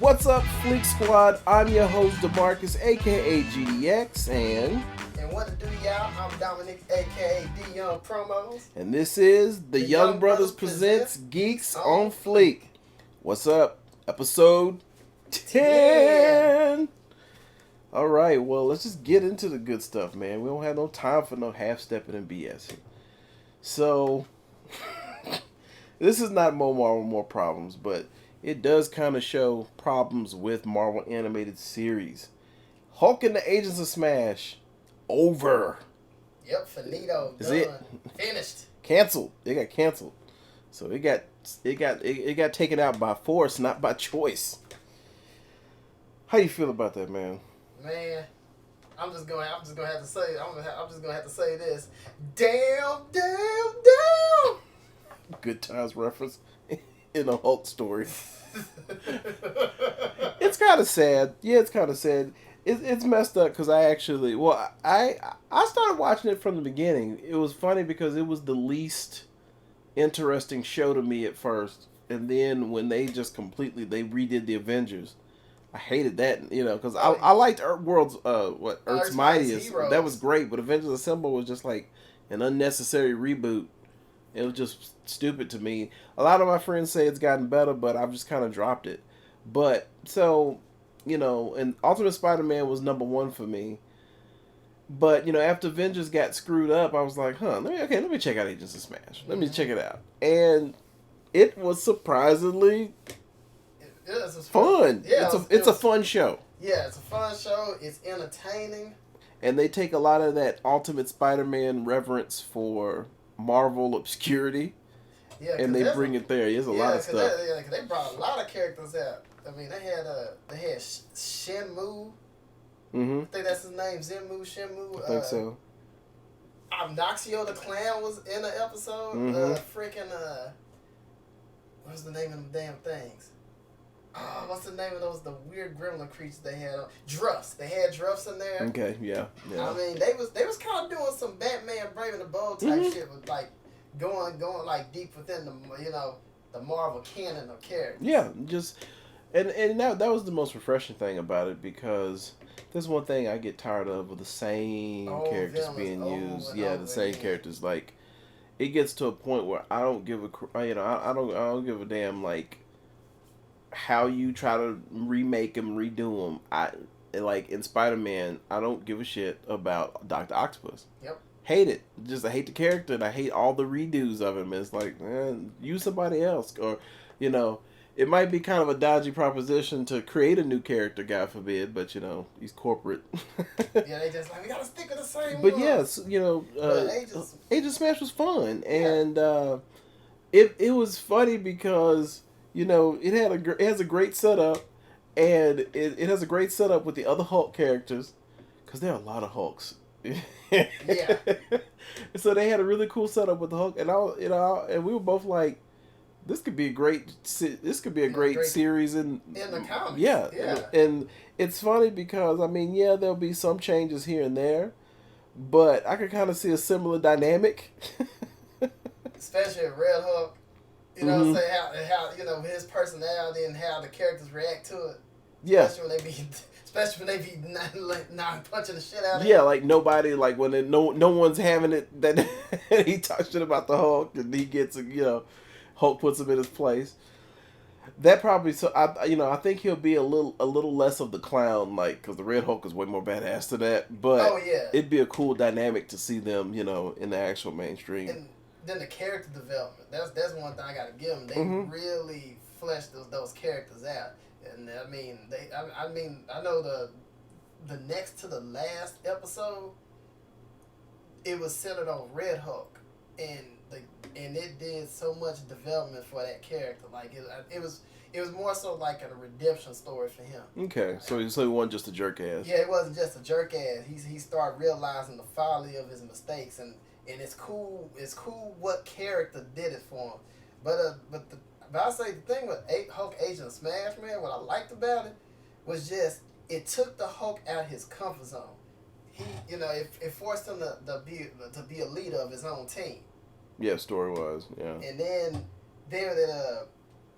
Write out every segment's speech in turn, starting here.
What's up, FLEEK Squad? I'm your host, DeMarcus, aka GDX, And what to do, y'all? I'm Dominic, aka D Young Promos. And this is the Young Brothers Presents Geeks on FLEEK. What's up? Episode 10. Alright, well, let's just get into the good stuff, man. We don't have no time for no half-stepping and BS here. So, this is not more Marvel, more problems, but it does kind of show problems with Marvel animated series. Hulk and the Agents of Smash, over. Yep, finito, Is done, it finished, canceled? It got canceled, so it got taken out by force, not by choice. How you feel about that, man? Man, I'm just gonna have to say, I'm just gonna have to say this. Damn. Good times reference in a Hulk story. It's kind of sad. Yeah, it's kind of sad. It's messed up because I started watching it from the beginning. It was funny because it was the least interesting show to me at first, and then when they just completely redid the Avengers, I hated that. Because I liked Earth's Mightiest. Heroes. That was great, but Avengers Assemble was just like an unnecessary reboot. It was just stupid to me. A lot of my friends say it's gotten better, but I've just kind of dropped it. But, so, and Ultimate Spider-Man was number one for me. But, after Avengers got screwed up, I was like, let me check out Agents of Smash. Let me check it out. And it was surprisingly fun. Yeah, it's a fun show. Yeah, it's a fun show. It's entertaining. And they take a lot of that Ultimate Spider-Man reverence for Marvel obscurity, and they bring it there. There's a lot of stuff. Cause they brought a lot of characters out. I mean, they had Shenmue. Mm-hmm. I think that's his name, Shenmue. I think so. Noxio the Clown was in the episode. Mm-hmm. What's the name of them damn things? Oh, what's the name of those, the weird gremlin creatures they had? Druffs. They had Druffs in there. Okay, yeah. I mean, they was kind of doing some Batman Brave and the Bold type shit with like going like deep within the Marvel canon of characters. Yeah, just and that was the most refreshing thing about it, because there's one thing I get tired of with the same characters being used. Yeah, the same characters. Like, it gets to a point where I don't give I don't give a damn like how you try to remake them, redo them. Like in Spider-Man, I don't give a shit about Dr. Octopus. Yep. Hate it. Just I hate the character, and I hate all the redos of him. It's like, man, use somebody else, or it might be kind of a dodgy proposition to create a new character, God forbid, but he's corporate. Yeah, they just like, we gotta stick with the same. But yes, Agent Smash was fun, and it was funny because it has a great setup, and it has a great setup with the other Hulk characters, because there are a lot of Hulks. Yeah. So they had a really cool setup with the Hulk, and and we were both like, this could be a great series in the comics. Yeah. And it's funny because there'll be some changes here and there, but I could kind of see a similar dynamic. Especially Red Hulk. You know what I'm saying? How his personality and how the characters react to it. Yeah. Especially when they be not punching the shit out of him. Yeah, like nobody, like when no one's having it, that he talks shit about the Hulk, and he gets Hulk puts him in his place. That probably, so I think he'll be a little less of the clown, like, because the Red Hulk is way more badass than that. But it'd be a cool dynamic to see them, in the actual mainstream. And then the character development. That's one thing I gotta give them. They really fleshed those characters out. And I know the next to the last episode, it was centered on Red Hulk, and it did so much development for that character. Like it was more so like a redemption story for him. Okay, so he wasn't just a jerk ass. Yeah, it wasn't just a jerk ass. He started realizing the folly of his mistakes, and it's cool. It's cool what character did it for him. But I say the thing with Hulk Agent of Smash, man, what I liked about it was just it took the Hulk out of his comfort zone. He, it forced him to be a leader of his own team. Yeah, story wise, yeah. And then there that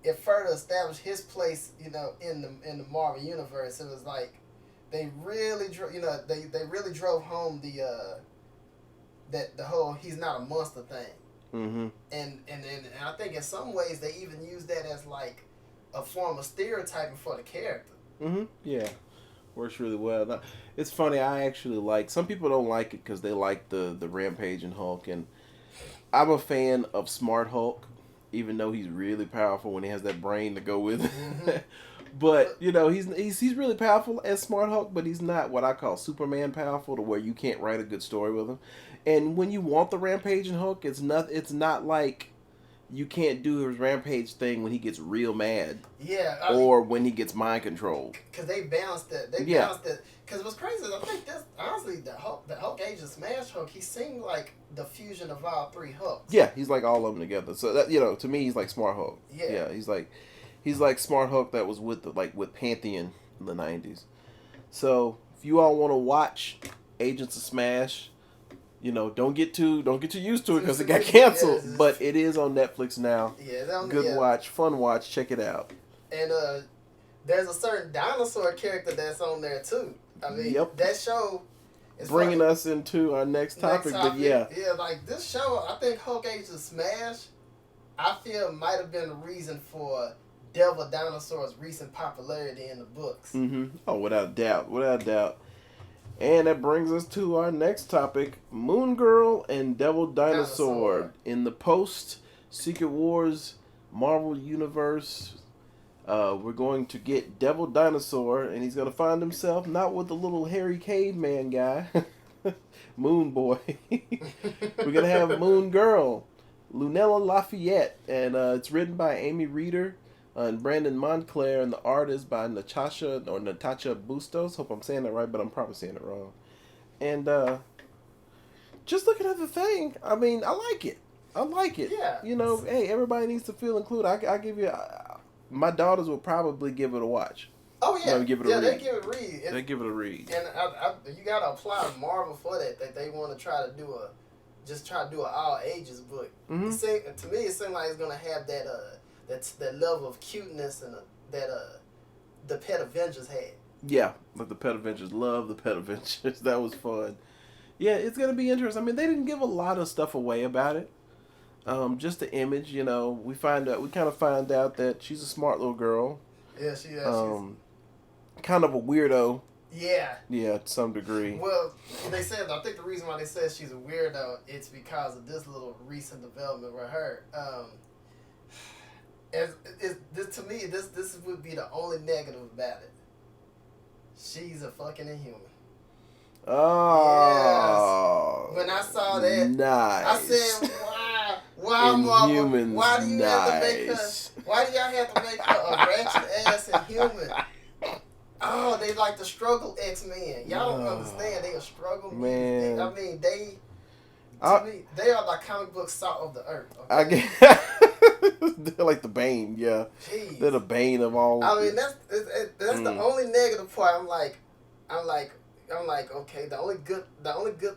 it further established his place, in the Marvel universe. It was like they really they really drove home the whole he's not a monster thing. Mm-hmm. And I think in some ways they even use that as like a form of stereotyping for the character. Mm-hmm. Yeah. Works really well. It's funny, I actually like, some people don't like it because they like the Rampaging Hulk, and I'm a fan of Smart Hulk, even though he's really powerful when he has that brain to go with it. Mm-hmm. But, he's really powerful as Smart Hulk, but he's not what I call Superman powerful, to where you can't write a good story with him. And when you want the Rampaging Hulk, it's not like you can't do his rampage thing when he gets real mad. Yeah. Or when he gets mind controlled. Because they balanced it. Because what's crazy is I think this, honestly, the Hulk Age of Smash Hulk, he seemed like the fusion of all three Hulks. Yeah, he's like all of them together. So that, to me, he's like Smart Hulk. Yeah. He's like Smart Hulk that was with Pantheon in the 90s. So if you all want to watch Agents of Smash, don't get too used to it because it got canceled. But it is on Netflix now. Yeah, good watch, fun watch. Check it out. And there's a certain Dinosaur character that's on there too. I mean, that show is bringing us into our next topic. But yeah, like this show, I think Hulk Age of Smash, I feel might have been the reason for Devil Dinosaur's recent popularity in the books. Mm-hmm. Oh, without a doubt. And that brings us to our next topic, Moon Girl and Devil Dinosaur. In the post-Secret Wars Marvel Universe, we're going to get Devil Dinosaur, and he's going to find himself not with the little hairy caveman guy, Moon Boy. We're going to have Moon Girl, Lunella Lafayette, and it's written by Amy Reeder and Brandon Montclair, and the art is by Natasha Bustos. Hope I'm saying that right, but I'm probably saying it wrong. And just looking at the thing, I mean, I like it. Yeah. Hey, everybody needs to feel included. I give you, my daughters will probably give it a watch. Oh yeah, they give it a read. They give it a read. They give it a read. And you gotta apply Marvel for that. That they want to try to do an all ages book. Mm-hmm. To me, it seems like it's gonna have that level of cuteness and that the Pet Avengers had. Yeah, but the Pet Avengers, love the Pet Avengers. That was fun. Yeah, it's gonna be interesting. I mean, they didn't give a lot of stuff away about it. Just the image, we kind of find out that she's a smart little girl. Yeah, she is. Kind of a weirdo. Yeah. Yeah, to some degree. Well, I think the reason why they said she's a weirdo, it's because of this little recent development with her. To me, this would be the only negative about it. She's a fucking Inhuman. Oh. Yes. When I saw that, nice. I said, why Marvel? Why do you have to make her? Why do y'all have to make her a ratchet ass Inhuman? Oh, they like the struggle X-Men. Y'all don't understand. They are struggle man. To me, they are the comic book salt of the earth. Okay? They're like the Bane, yeah. Jeez. They're the Bane of all. I mean, that's the only negative part. I'm like, okay. The only good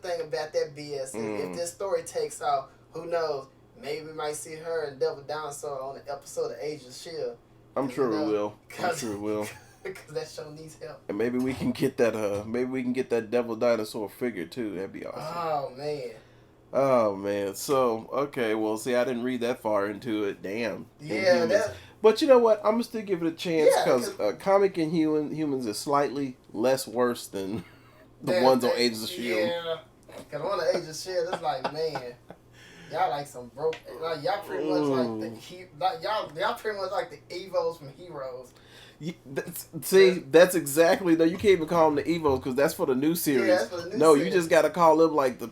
thing about that BS is if this story takes off, who knows? Maybe we might see her and Devil Dinosaur on an episode of Agents of S.H.I.E.L.D. I'm sure it will. Because that show needs help. And maybe we can get that. Maybe we can get that Devil Dinosaur figure too. That'd be awesome. Oh man. So okay. Well, see, I didn't read that far into it. Damn. Yeah. But you know what? I'm gonna still give it a chance because comic Inhumans is slightly less worse than the ones on Agents of S.H.I.E.L.D. Yeah. Because one of Agents of S.H.I.E.L.D. it's like, man, y'all like some broke. Like y'all pretty much y'all pretty much like the Evos from Heroes. That's exactly. No, you can't even call them the Evos because that's for the new series. Yeah, that's for the new series. You just got to call them like the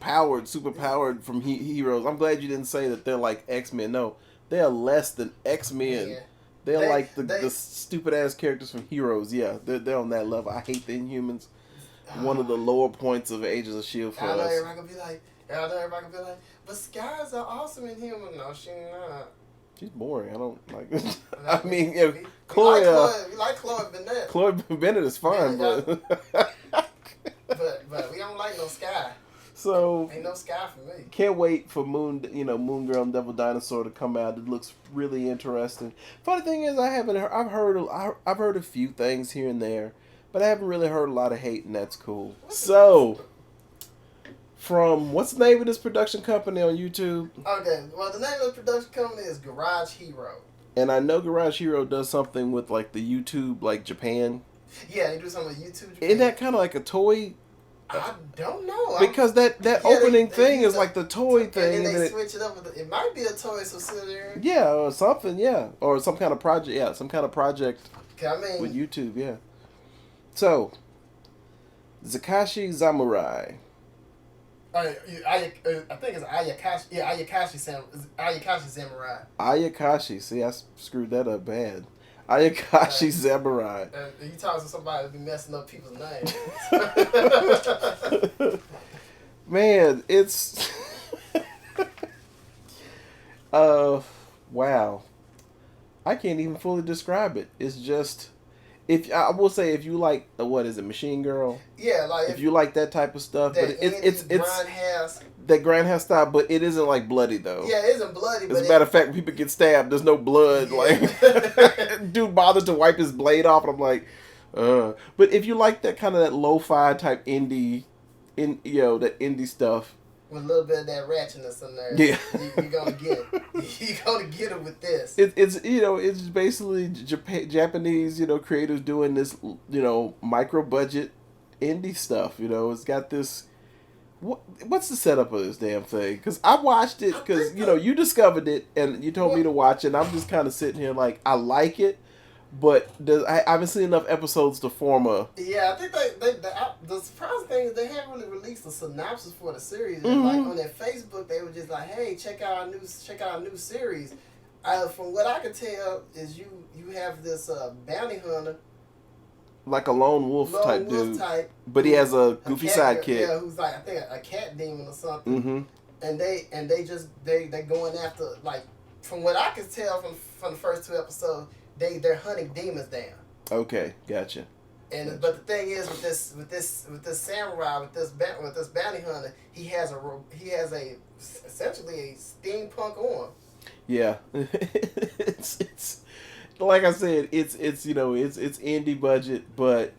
super powered from Heroes. I'm glad you didn't say that they're like X-Men. No, they are less than X-Men. Yeah. They're like the stupid ass characters from Heroes. Yeah, they're on that level. I hate the Inhumans. One of the lower points of Agents of S.H.I.E.L.D. for us. Everybody gonna be like, but Sky's are awesome in Human. No, she's not. She's boring. I don't like it. I mean, Chloe. We like Chloe Bennett. Chloe Bennett is fine, but we don't like no Sky. So ain't no Sky for me. Can't wait for Moon Girl and Devil Dinosaur to come out. It looks really interesting. Funny thing is, I've heard a few things here and there, but I haven't really heard a lot of hate, and that's cool. So, from what's the name of this production company on YouTube? Okay, well, the name of the production company is Garage Hero. And I know Garage Hero does something with like the YouTube, like Japan. Yeah, they do something with YouTube Japan. Isn't that kind of like a toy? I don't know. Because that opening thing is like the toy thing. And then they switch it up. It might be a toy subsidiary. Yeah, or something, yeah. Or some kind of project, yeah. Some kind of project with YouTube, yeah. So, Zakashi Zamurai. I think it's Ayakashi. Yeah, Ayakashi Samurai. Ayakashi. See, I screwed that up bad. Ayakashi Samurai. You talking to somebody that be messing up people's names. Man, it's... wow. I can't even fully describe it. It's just... I will say, if you like what is it, Machine Girl? Yeah, like if you like that type of stuff, but it's grindhouse. That grindhouse style, but it isn't like bloody though. Yeah, it isn't bloody. As a matter of fact, when people get stabbed, there's no blood. Yeah. Like, dude bothers to wipe his blade off, and I'm like, But if you like that kind of that lo-fi type indie, that indie stuff. With a little bit of that ratchetness in there. Yeah. You're going to get it. You're going to get it with this. It's basically Japanese, creators doing this, micro budget indie stuff. It's got this, what's the setup of this damn thing? Because I watched it because, you discovered it and you told me to watch it, and I'm just kind of sitting here like, I like it. But I haven't seen enough episodes to form a... Yeah, I think the surprising thing is they haven't really released a synopsis for the series. Mm-hmm. Like on their Facebook, they were just like, "Hey, check out our new series." From what I can tell, is you have this bounty hunter, like a lone wolf type dude, but he has a goofy sidekick. Yeah, who's like I think a cat demon or something. Mm-hmm. And they going after, like, from what I can tell from the first 2 episodes. They're hunting demons down. Okay, gotcha. But the thing is with this samurai with this bounty hunter, he has essentially a steampunk arm. Yeah, it's like I said, it's indie budget, but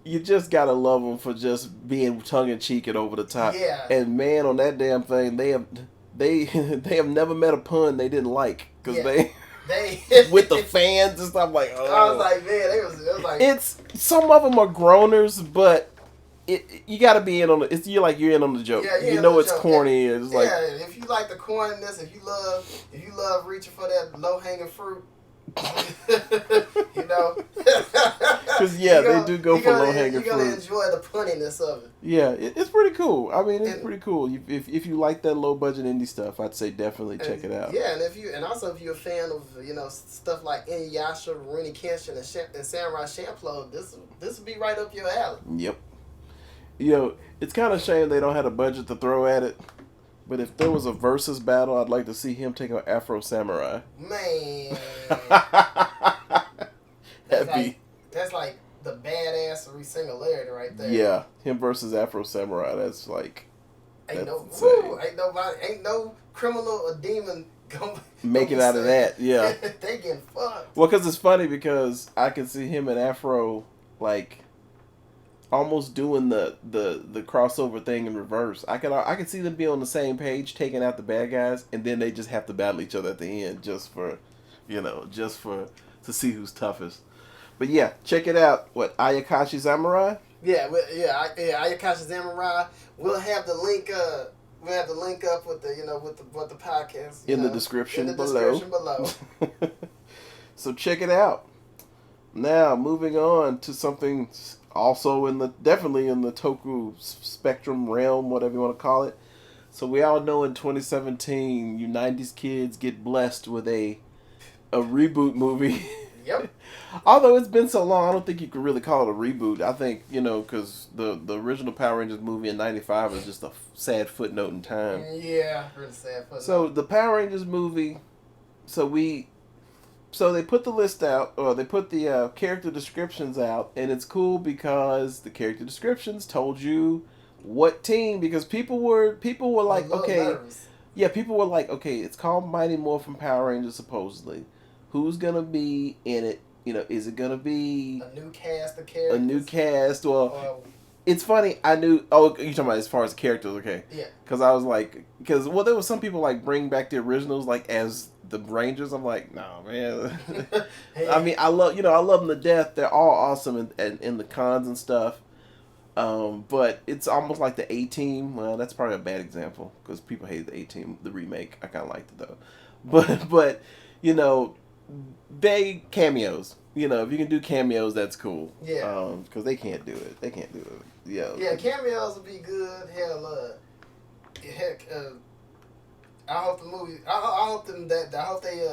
you just gotta love them for just being tongue in cheek and over the top. Yeah. And man, on that damn thing, they have never met a pun they didn't like because they with the fans and stuff like. Oh. I was like, man, it was like. It's some of them are groaners, but you got to be in on it. You're in on the joke. Yeah, it's joke. Corny. It's like if you like the corniness, if you love reaching for that low hanging fruit. Because they do go for low hanging fruit. You're gonna enjoy the punniness of it. Yeah, it's pretty cool. I mean, it's pretty cool. If you like that low budget indie stuff, I'd say definitely check it out. Yeah, and if you're a fan of stuff like Inuyasha, Rurouni Kenshin, and Samurai Champloo, this would be right up your alley. Yep. It's kind of a shame they don't have a budget to throw at it. But if there was a versus battle, I'd like to see him take on Afro Samurai. Man. That's like the badassery singularity right there. Yeah, him versus Afro Samurai. That's like... Ain't no criminal or demon gonna make it out of that. Yeah. They getting fucked. Well, because it's funny because I can see him and Afro, like... almost doing the crossover thing in reverse. I can see them be on the same page, taking out the bad guys, and then they just have to battle each other at the end, just to see who's toughest. But yeah, check it out. What, Ayakashi Samurai? Yeah, Ayakashi Samurai. We'll have the link. We'll have the link up with the podcast in the description below. So check it out. Now moving on to something. Also definitely in the Toku spectrum realm, whatever you want to call it. So we all know in 2017, you 90s kids get blessed with a reboot movie. Yep. Although it's been so long, I don't think you could really call it a reboot. I think, because the original Power Rangers movie in 95 is just a sad footnote in time. Yeah, really sad footnote. So the Power Rangers movie, so they put the list out, or they put the character descriptions out, and it's cool because the character descriptions told you what team, because people were like, okay, nervous. yeah, people were like, okay, it's called Mighty Morphin Power Rangers supposedly. Who's gonna be in it? You know, is it gonna be a new cast of characters? A new cast, or it's funny. I knew. Oh, you talking about as far as characters? Okay. Yeah. Because I was like, well, there was some people like bring back the originals like as the Rangers. I'm like, no, man. I mean, I love them to death. They're all awesome in the cons and stuff. But it's almost like the A-Team. Well, that's probably a bad example because people hate the A-Team, the remake. I kind of liked it though. But you know, they cameos. You know, if you can do cameos, that's cool. Yeah. Because they can't do it. They can't do it. Yeah. Yeah, cameos would be good. Hell, heck, I hope the movie. I hope them that. I hope they.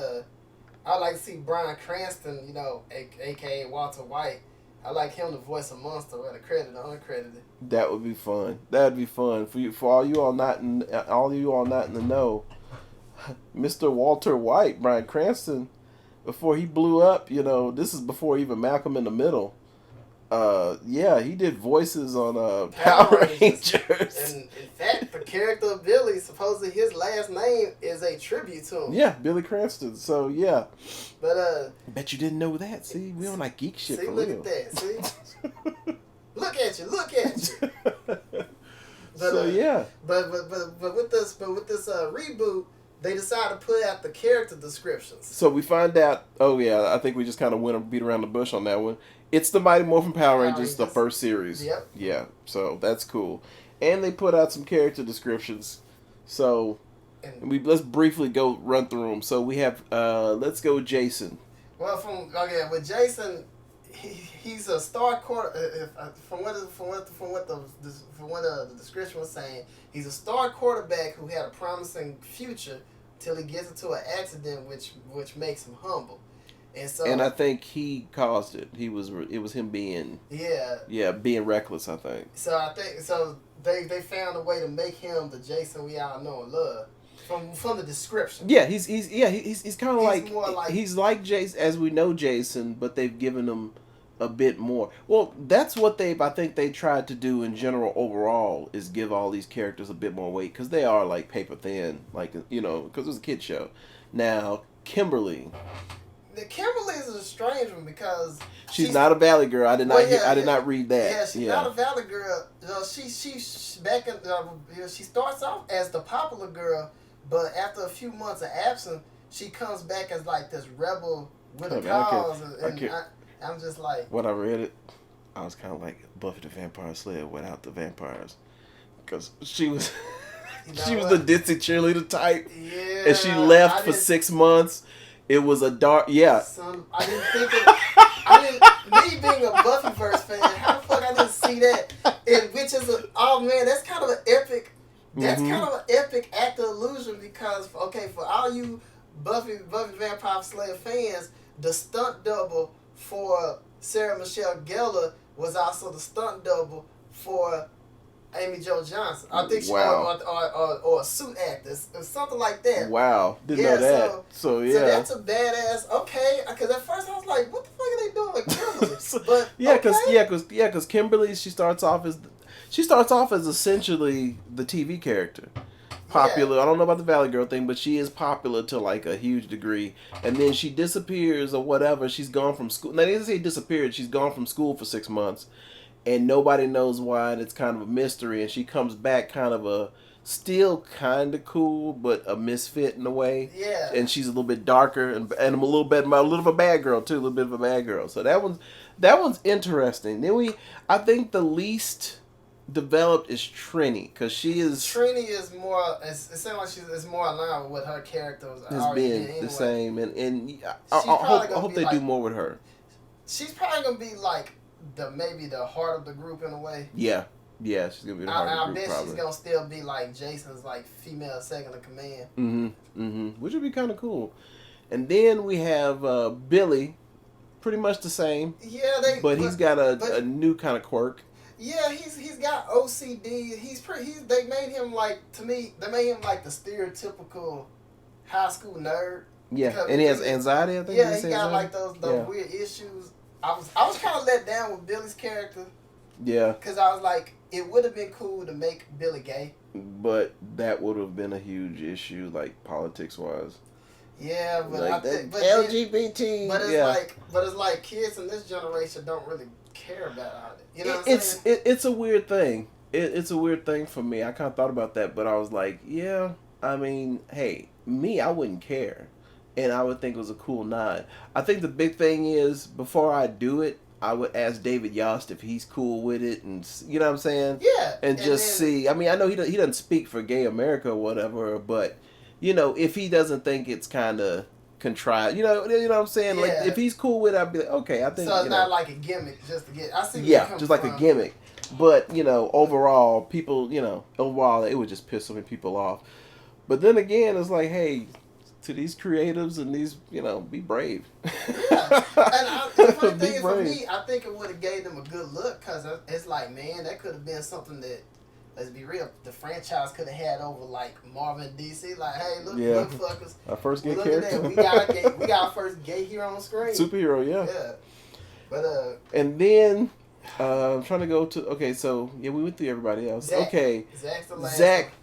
I like to see Bryan Cranston. You know, aka Walter White. I like him to voice a monster, whether credited or uncredited. That would be fun. That would be fun for you. For all you all not in the know, Mr. Walter White, Bryan Cranston, before he blew up. You know, this is before even Malcolm in the Middle. Yeah, he did voices on Power Rangers. And in fact, the character of Billy, supposedly his last name is a tribute to him. Yeah, Billy Cranston. So yeah. But I bet you didn't know that. See, we don't like geek shit. See, for look real. at that. See, look at you. But, so yeah. But with this reboot, they decided to put out the character descriptions. So we find out. Oh yeah, I think we just kind of went and beat around the bush on that one. It's the Mighty Morphin Power Rangers, the first series. Yep. Yeah, so that's cool. And they put out some character descriptions. So let's briefly go run through them. So we have, let's go with Jason. Well, with Jason, he's a star quarter. From what the description was saying, he's a star quarterback who had a promising future till he gets into an accident, which makes him humble. And I think he caused it. It was him being being reckless. I think. So they found a way to make him the Jason we all know and love from the description. Yeah, he's kind of like he's like Jason as we know Jason, but they've given him a bit more. Well, that's what I think they tried to do in general overall is give all these characters a bit more weight because they are like paper thin, like because it was a kid show. Now Kimberly. Kimberly is a strange one because she's not a Valley girl. I did not read that. Yeah, she's not a Valley girl. She back in she starts off as the popular girl, but after a few months of absence, she comes back as like this rebel with a cause. I'm just like when I read it, I was kind of like Buffy the Vampire Slayer without the vampires, because she was she was the ditzy cheerleader type, and she left for 6 months. It was a dark, Son, I didn't think it. Me being a Buffyverse fan, how the fuck I didn't see that? Which is that's kind of an epic. That's kind of an epic act of illusion because for all you Buffy Vampire Slayer fans, the stunt double for Sarah Michelle Gellar was also the stunt double for Amy Jo Johnson. I think she or a suit actor, something like that. Wow, didn't know that. So that's a badass. Okay, because at first I was like, what the fuck are they doing with Kimberly? But because Kimberly she starts off as essentially the TV character. Popular. I don't know about the Valley Girl thing, but she is popular to like a huge degree. And then she disappears or whatever. She's gone from school. Now they didn't say disappeared. She's gone from school for 6 months. And nobody knows why, and it's kind of a mystery. And she comes back kind of still kind of cool, but a misfit in a way. Yeah. And she's a little bit darker and a little bit of a bad girl too, a little bit of a bad girl. So that one's interesting. Then I think the least developed is Trini, because Trini is more. It seems like she's more aligned with what her character was being anyway. The same, and I hope they do more with her. She's probably gonna be like maybe the heart of the group in a way. Yeah, she's gonna be the heart of the group. I bet probably. She's gonna still be like Jason's like female second in command. Which would be kind of cool. And then we have Billy, pretty much the same. Yeah, but he's got a new kind of quirk. Yeah, he's got OCD. They made him like the stereotypical high school nerd. Yeah, and he has anxiety. I think. Yeah, he got like those weird issues. I was kind of let down with Billy's character. Yeah. Because I was like, it would have been cool to make Billy gay. But that would have been a huge issue, like politics wise. Yeah, but like I think LGBT. but it's like kids in this generation don't really care about it. You know what I'm saying? It's a weird thing. It's a weird thing for me. I kind of thought about that, but I was like, yeah. I mean, hey, me, I wouldn't care, and I would think it was a cool nod. I think the big thing is before I do it, I would ask David Yost if he's cool with it, and you know what I'm saying? Yeah, and just see. I mean, I know he doesn't speak for Gay America or whatever, but you know, if he doesn't think it's kind of contrived, you know what I'm saying? Yeah. Like if he's cool with it, I'd be like, okay, I think. So it's not like a gimmick, just to get. I see. Yeah, just like a gimmick. But you know, overall, people, you know, it would just piss so many people off. But then again, it's like, hey, to these creatives and these, you know, be brave. Yeah, and the funny thing is, for me, I think it would have gave them a good look, because it's like, man, that could have been something that, let's be real, the franchise could have had over like Marvel and DC. Like, hey, look fuckers, our first gay look character. at that. We got our first gay hero on screen. Superhero, yeah. Yeah, but and then. I'm trying to go to. Okay, so yeah, we went through everybody else. Zach, okay, Zach's the last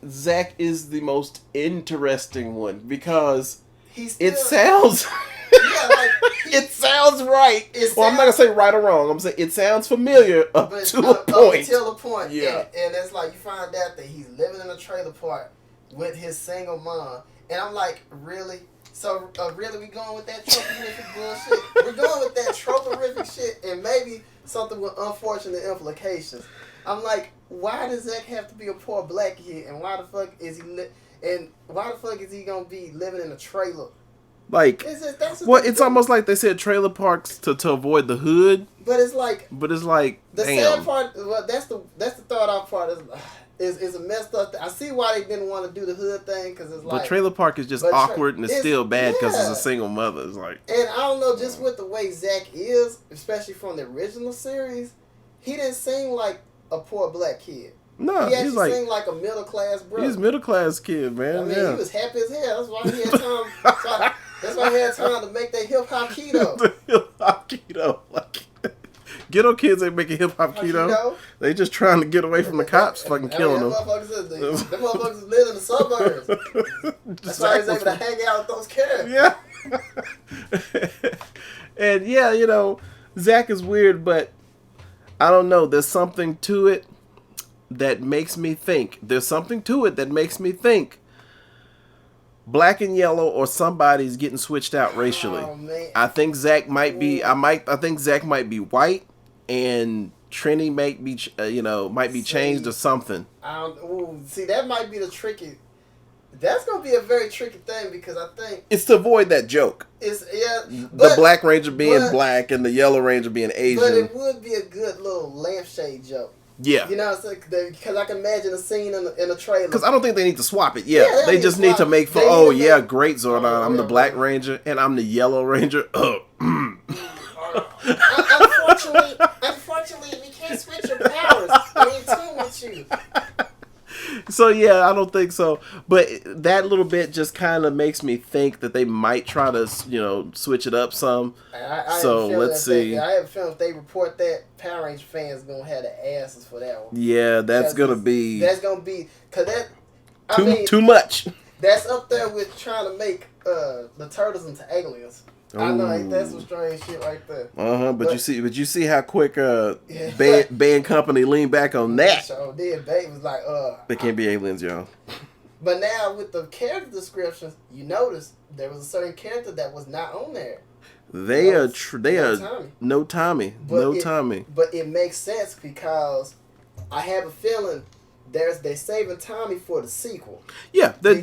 Zach is the most interesting one because it sounds. Yeah, like it sounds right. I'm not gonna say right or wrong. I'm gonna say it sounds familiar up to a point. Until a point. Yeah, and it's like you find out that he's living in a trailer park with his single mom, and I'm like, really? So really, we going with that troporific bullshit? We're going with that troporific shit, and maybe something with unfortunate implications. I'm like, why does Zach have to be a poor black kid, and why the fuck is he gonna be living in a trailer? Like, it's almost like they said trailer parks to avoid the hood. But it's like the damn. sad part. Well, that's the thought out part is a messed up. I see why they didn't want to do the hood thing, because it's like. But trailer park is just awkward and it's still bad because it's a single mother. It's like. And I don't know, just with the way Zach is, especially from the original series, he didn't seem like a poor black kid. No, he actually seemed like a middle class brother. He's a middle class kid, man. I mean, he was happy as hell. That's why he had time. That's why he had time to make that hip hop keto. The hip hop keto, like ghetto kids ain't making hip hop keto. They just trying to get away from the cops fucking killing them. Them motherfuckers live in the suburbs. That's why he's able to hang out with those characters. Yeah. And yeah, you know, Zach is weird, but I don't know. There's something to it that makes me think. Black and yellow or somebody's getting switched out racially. Oh, man. I think Zach might be. I think Zach might be white, and Trini might be changed or something. See, that might be the tricky. That's gonna be a very tricky thing, because I think it's to avoid that joke. The Black Ranger being black and the Yellow Ranger being Asian. But it would be a good little lampshade joke. Yeah. You know what I'm saying? Because I can imagine a scene in a trailer. Because I don't think they need to swap it. Yeah, they just need to make great Zordon. I'm the Black Ranger and I'm the Yellow Ranger. Unfortunately, we can't switch your powers. We're in tune with you. So yeah, I don't think so. But that little bit just kind of makes me think that they might try to, switch it up some. So let's see. I have a feeling if they report that, Power Ranger fans gonna have the asses for that one. Yeah, that's gonna be because too much. That's up there with trying to make the turtles into aliens. Ooh. I know, that's some strange shit right there. But you see how quick Band Company leaned back on that. So did. Babe was like, they can't be aliens, y'all. But now with the character descriptions, you notice there was a certain character that was not on there. No Tommy. But it makes sense, because I have a feeling they're saving Tommy for the sequel. Yeah, they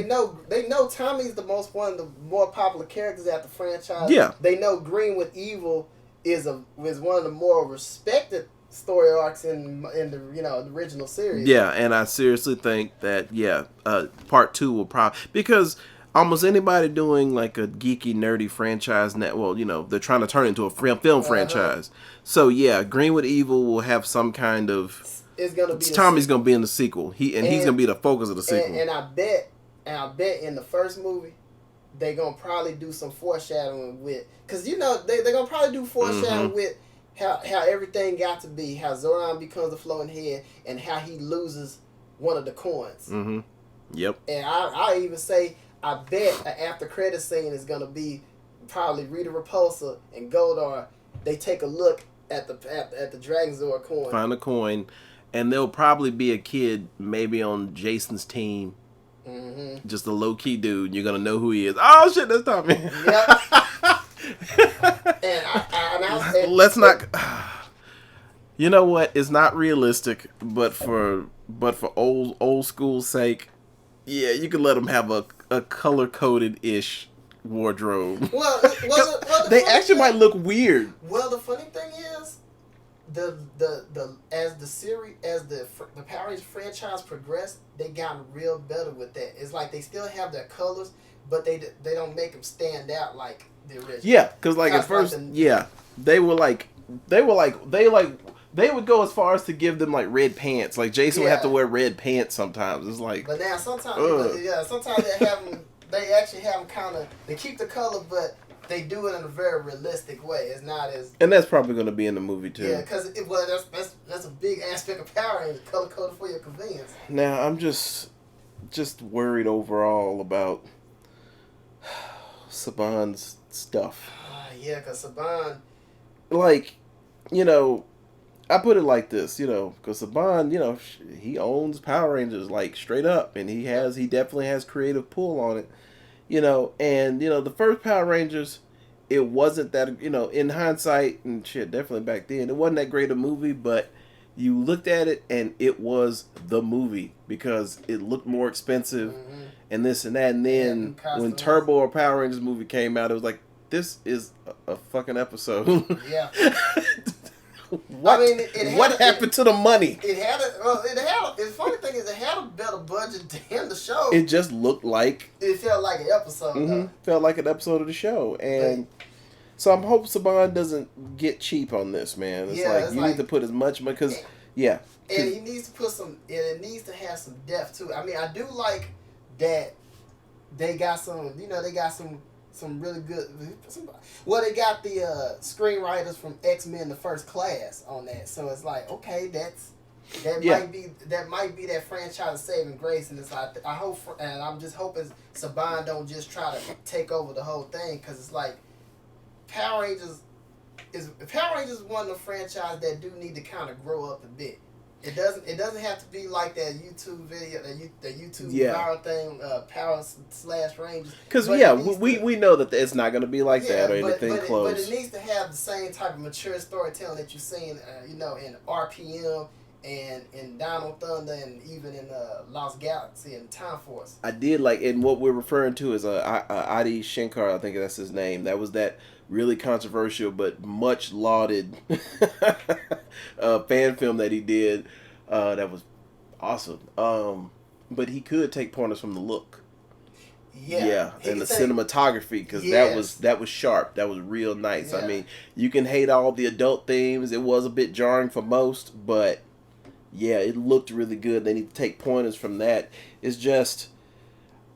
know Tommy's one of the more popular characters at the franchise. Yeah, they know Greenwood Evil is one of the more respected story arcs in the original series. Yeah, and I seriously think that part 2 will probably, because almost anybody doing like a geeky nerdy franchise they're trying to turn it into a film franchise. So yeah, Greenwood Evil will have some kind of. Tommy's gonna be in the sequel. He's gonna be the focus of the sequel. And I bet in the first movie they're gonna probably do some foreshadowing with, because they're gonna probably do foreshadowing with how everything got to be, how Zordon becomes the floating head, and how he loses one of the coins. Mm-hmm. Yep. And I even say, I bet an after credit scene is gonna be probably Rita Repulsa and Goldar. They take a look at the Dragon Zord coin. Find a coin, and there'll probably be a kid maybe on Jason's team. Mm-hmm. Just a low key dude. You're gonna know who he is. Oh shit, that's Tommy. Yep. Let's not. You know what? It's not realistic, but for old school's sake, yeah, you can let them have a color coded ish wardrobe. Well, they actually might look weird. Well, the funny thing is, the Power Rangers franchise progressed, they gotten real better with that. It's like they still have their colors, but they don't make them stand out like the original. Yeah, because like at first, they would go as far as to give them like red pants. Like Jason would have to wear red pants sometimes. It's like, but now sometimes they have them. They actually have them kind of. They keep the color, but they do it in a very realistic way. It's not as. And that's probably going to be in the movie too. Yeah, because that's a big aspect of Power Rangers, color coded for your convenience. Now I'm just worried overall about Saban's stuff. Yeah, because Saban, like, you know, I put it like this, you know, because Saban, you know, he owns Power Rangers like straight up, and he definitely has creative pull on it. You know, and, you know, the first Power Rangers, it wasn't that, you know, in hindsight, and shit, definitely back then, it wasn't that great a movie, but you looked at it, and it was the movie, because it looked more expensive, and this and that, and then when Turbo or Power Rangers movie came out, it was like, this is a fucking episode. Yeah. What happened to the money? The funny thing is, it had a better budget than the show. It just looked like it felt like an episode. Felt like an episode of the show, and so I'm hoping Saban doesn't get cheap on this, man. It's like need to put as much money because and he needs to put some. And it needs to have some depth too. I mean, I do like that they got some. You know, they got some really good. Well, they got the screenwriters from X-Men: The First Class on that, so it's like, okay, that might be that franchise saving grace, and it's like I hope, and I'm just hoping Saban don't just try to take over the whole thing, because it's like Power Rangers is one of the franchises that do need to kind of grow up a bit. It doesn't have to be like that YouTube video, the YouTube viral thing, Power/Rangers. Because we know that it's not going to be like that or anything close. But it needs to have the same type of mature storytelling that you're seeing, in RPM and in Dino Thunder and even in Lost Galaxy and Time Force. I did like, and what we're referring to is Adi Shankar, I think that's his name. That was that really controversial but much lauded fan film that he did. That was awesome. But he could take pointers from the look. Yeah, and the cinematography, because that was sharp. That was real nice. Yeah. I mean, you can hate all the adult themes. It was a bit jarring for most, but yeah, it looked really good. They need to take pointers from that. It's just,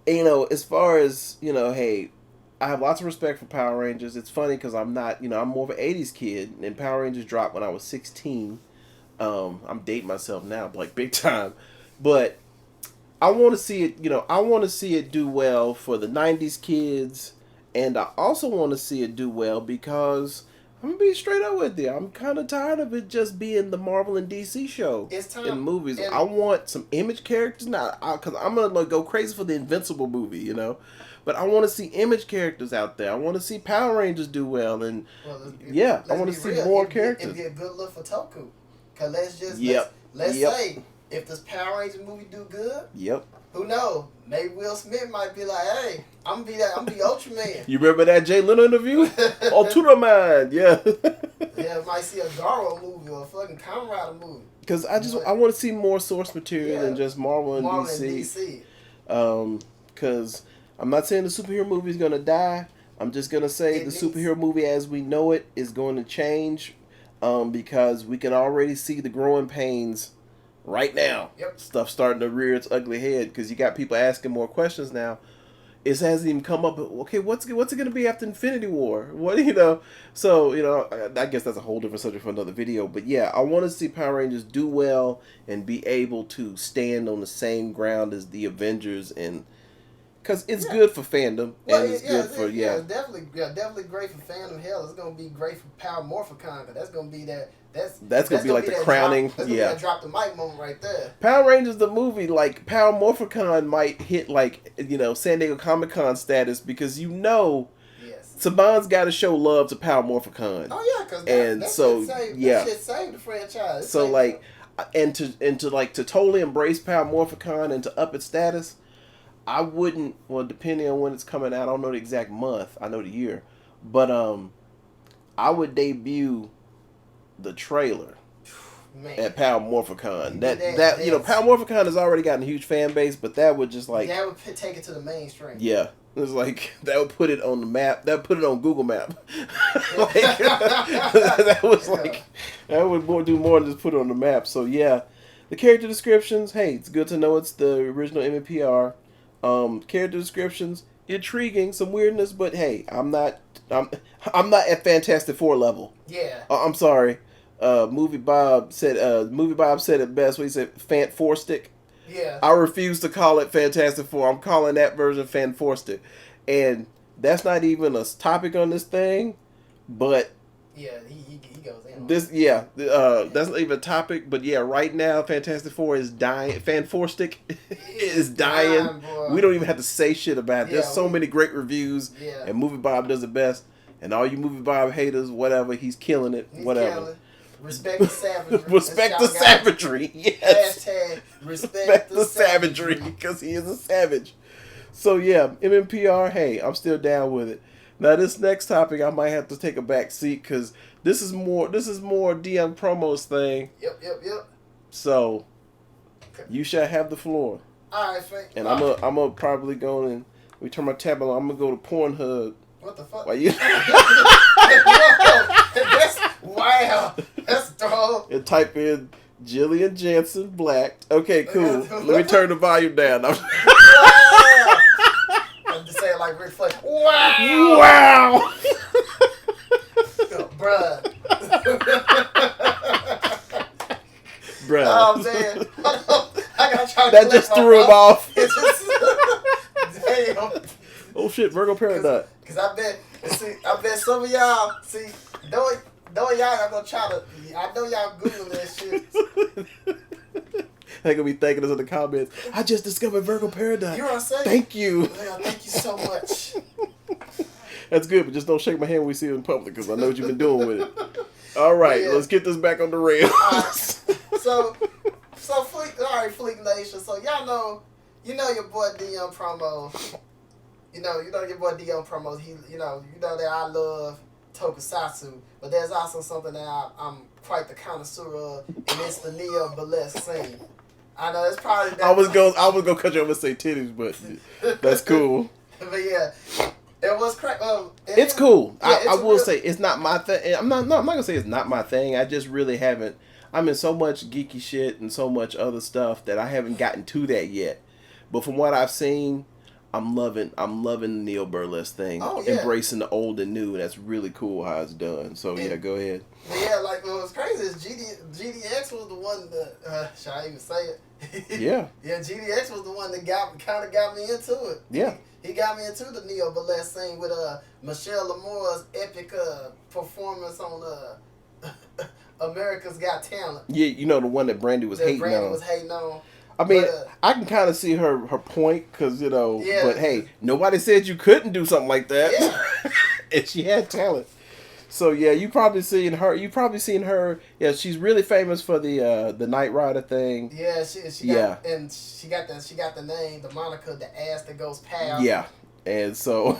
as far as, hey, I have lots of respect for Power Rangers. It's funny because I'm not, I'm more of an 80s kid, and Power Rangers dropped when I was 16. I'm dating myself now, like big time. But I want to see it, I want to see it do well for the 90s kids, and I also want to see it do well because I'm going to be straight up with you. I'm kind of tired of it just being the Marvel and DC show in movies. I want some image characters now, because I'm going to go crazy for the Invincible movie, But I want to see image characters out there. I want to see Power Rangers do well, and I want to see more characters. It'd be a good look for Toku. Cause let's say if this Power Rangers movie do good, who knows? Maybe Will Smith might be like, "Hey, I'm be Ultraman." You remember that Jay Leno interview? Ultraman, yeah, might see a Garo movie or a fucking Kamen Rider movie. Because I want to see more source material than just Marvel and DC. Because I'm not saying the superhero movie is going to die. I'm just going to say superhero movie as we know it is going to change, because we can already see the growing pains right now. Yep. Stuff starting to rear its ugly head because you got people asking more questions now. it hasn't even come up. Okay, what's it going to be after Infinity War? What, you know? So, you know, I guess that's a whole different subject for another video. But yeah, I want to see Power Rangers do well and be able to stand on the same ground as the Avengers, and because it's good for fandom, well, and it's good for it's definitely great for fandom. Hell, it's gonna be great for Power Morphicon, because that's gonna be that. That's gonna be like the crowning. That's gonna be that drop the mic moment right there. Power Rangers the movie, like Power Morphicon, might hit like, you know, San Diego Comic-Con status, because you know, Saban's got to show love to Power Morphicon. Oh yeah, because that shit saved the franchise. So like, and to totally embrace Power Morphicon and to up its status, I wouldn't. Well, depending on when it's coming out, I don't know the exact month. I know the year, but I would debut the trailer at Power Morphicon. That you know, Power Morphicon has already gotten a huge fan base, but that would just like that would take it to the mainstream. Yeah, it was like that would put it on the map. That would put it on Google Map. Like, that was like that would do more than just put it on the map. So yeah, the character descriptions. Hey, it's good to know it's the original MMPR. Character descriptions, intriguing, some weirdness, but hey, I'm not at Fantastic Four level. Yeah. I'm sorry. Movie Bob said it best when he said Fanforstic. Yeah. I refuse to call it Fantastic Four. I'm calling that version Fanforstic. And that's not even a topic on this thing, but yeah, he goes in. That's not even a topic, but yeah, right now Fantastic Four is dying. Fanforstic is dying. We don't even have to say shit about it. There's so many great reviews, and Movie Bob does it best. And all you Movie Bob haters, whatever, he's killing it. Whatever. Respect the savagery. Respect the savagery. Yes. Hashtag respect the savagery, because he is a savage. So yeah, MMPR. Hey, I'm still down with it. Now this next topic, I might have to take a back seat, because this is more DM promos thing. Yep. So you shall have the floor. All right, Frank. And I'm gonna probably go and we turn my tab on. I'm gonna go to Pornhub. What the fuck? Why you? Wow, that's dope. And type in Jillian Jansen Black. Okay, cool. Let me turn the volume down. Wow. I'm just saying like Ric Flair. Wow. Bruh. Bruh. Oh man. I gotta try to that just threw him off. Damn. Oh shit, Virgo Paradox. Cause I bet some of y'all knowing y'all are gonna try to. I know y'all Google that shit. They're gonna be thanking us in the comments. I just discovered Virgo Paradox. You know what I'm saying? Thank you. Thank you so much. That's good, but just don't shake my hand when we see it in public, because I know what you've been doing with it. All right, let's get this back on the rails. So Fleek, all right, Fleek Nation. So y'all know, your boy DM Promo. You know your boy DM Promos. You know that I love Tokusatsu, but there's also something that I'm quite the connoisseur of, and it's the neo burlesque scene. I know it's probably. I was gonna cut you off and say titties, but that's cool. But yeah, it was it's cool. Yeah, I will say it's not my thing. I'm not gonna say it's not my thing. I just really haven't. I'm in so much geeky shit and so much other stuff that I haven't gotten to that yet. But from what I've seen, I'm loving the neo burlesque thing. Oh, yeah. Embracing the old and new. That's really cool how it's done. So yeah, go ahead. Yeah, like what was crazy is GDX was the one that should I even say it? Yeah. Yeah, GDX was the one that got me into it. Yeah. He got me into the neo burlesque scene with Michelle Lamore's epic performance on America's Got Talent. Yeah, you know the one that Brandy was hating on. I mean, I can kind of see her point, because, but hey, nobody said you couldn't do something like that. Yeah. And she had talent. So yeah, you probably seen her. Yeah, she's really famous for the Knight Rider thing. Yeah, she got the name, the moniker, the ass that goes pal. Yeah. And so,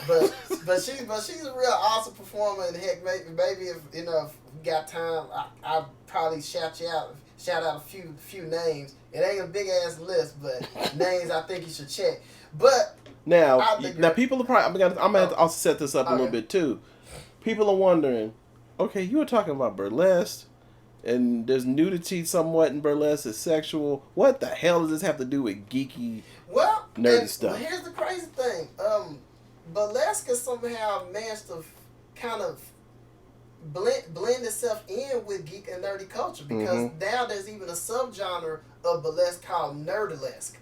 but she's a real awesome performer, and heck, maybe if if we got time, I'll probably shout out a few names. It ain't a big ass list, but names I think you should check. But now people are probably I'm gonna have to also set this up a little bit too. People are wondering, okay, you were talking about burlesque, and there's nudity somewhat in burlesque, it's sexual. What the hell does this have to do with geeky? Well, nerdy stuff. Here's the crazy thing. Burlesque somehow managed to kind of blend itself in with geek and nerdy culture, because now there's even a subgenre of burlesque called nerdlesque.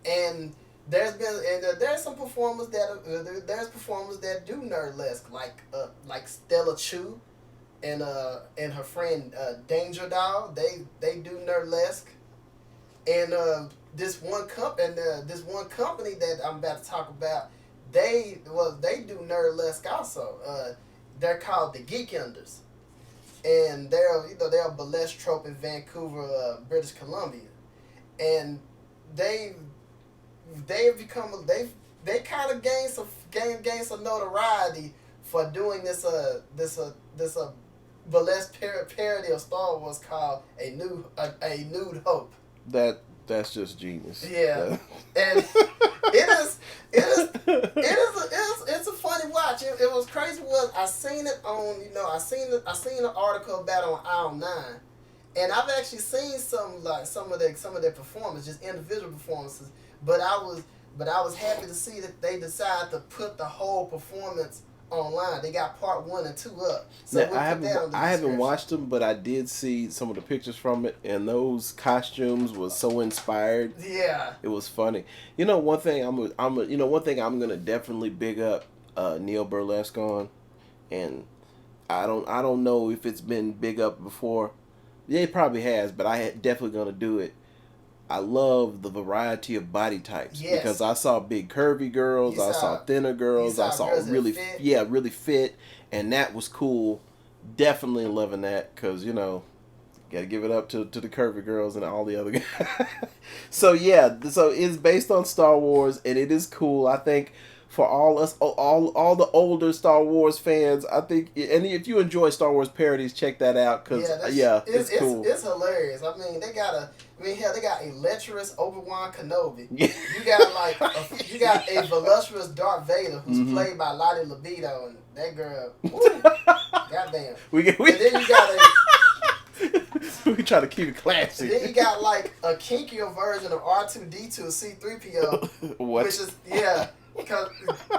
And there's some performers that do nerdlesque, like Stella Chu and her friend Danger Doll. They do nerdlesque. And this one company that I'm about to talk about, they do nerdlesque also. They're called the Geekenders, and they're a burlesque troupe in Vancouver, British Columbia, and they kind of gained some notoriety for doing this burlesque parody of Star Wars called a Nude Hope. That's just genius. Yeah, and it's a funny watch. It was crazy. I seen it on I seen an article about it on Aisle 9, and I've actually seen some of their performances, just individual performances. But I was happy to see that they decided to put the whole performance online. They got part 1 and 2 up. So now, I haven't watched them, but I did see some of the pictures from it, and those costumes was so inspired. Yeah, it was funny. One thing I'm gonna definitely big up Neo Burlesque on, and I don't know if it's been big up before. Yeah, it probably has, but definitely gonna do it. I love the variety of body types, because I saw big curvy girls, I saw thinner girls, I saw really fit, and that was cool. Definitely loving that, because gotta give it up to the curvy girls and all the other guys. So it's based on Star Wars, and it is cool. I think for all the older Star Wars fans, I think, and if you enjoy Star Wars parodies, check that out, because it's cool. It's hilarious. I mean, they got a lecherous Obi-Wan Kenobi. You got a voluptuous Darth Vader who's played by Lottie Libido, and that girl, goddamn. And then you got we try to keep it classy. Then you got a kinkier version of R2-D2 C-3PO, what? Which is because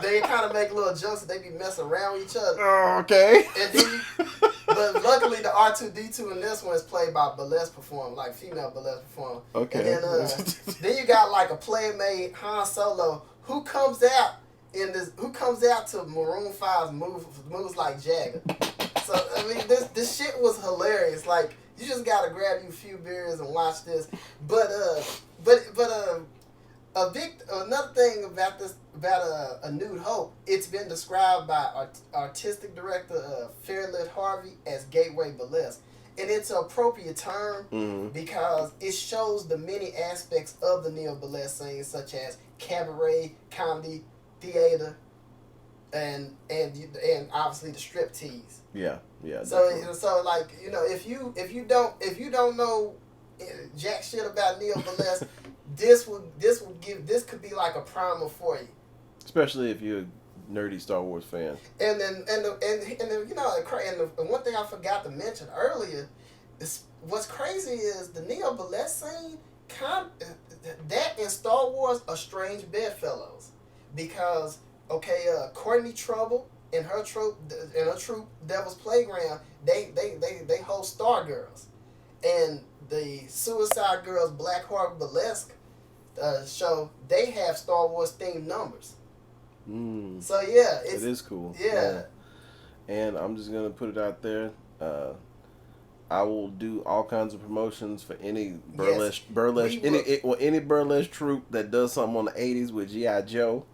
they kind of make little jokes that they be messing around with each other. Oh, okay. And then but luckily the R2-D2 in this one is played by burlesque performer, female burlesque performer. Okay. And then you got a playmate Han Solo who comes out to Maroon 5's moves like Jagger. So I mean this shit was hilarious. You just gotta grab you a few beers and watch this. But another thing about a Nude Hope, it's been described by artistic director Fairlit Harvey as gateway burlesque, and it's an appropriate term because it shows the many aspects of the neo burlesque scene, such as cabaret, comedy, theater, and obviously the strip tease. Yeah. So if you don't know jack shit about neo burlesque, this could be like a primer for you, especially if you're a nerdy Star Wars fan. And the one thing I forgot to mention earlier is what's crazy is the neo burlesque scene. That in Star Wars are strange bedfellows, because Courtney Trouble and her troupe Devil's Playground, they host Star Girls, and the Suicide Girls Black Heart Burlesque show, they have Star Wars themed numbers. So it is cool. Yeah. And I'm just gonna put it out there. I will do all kinds of promotions for any burlesque any burlesque troupe that does something on the 80s with G.I. Joe.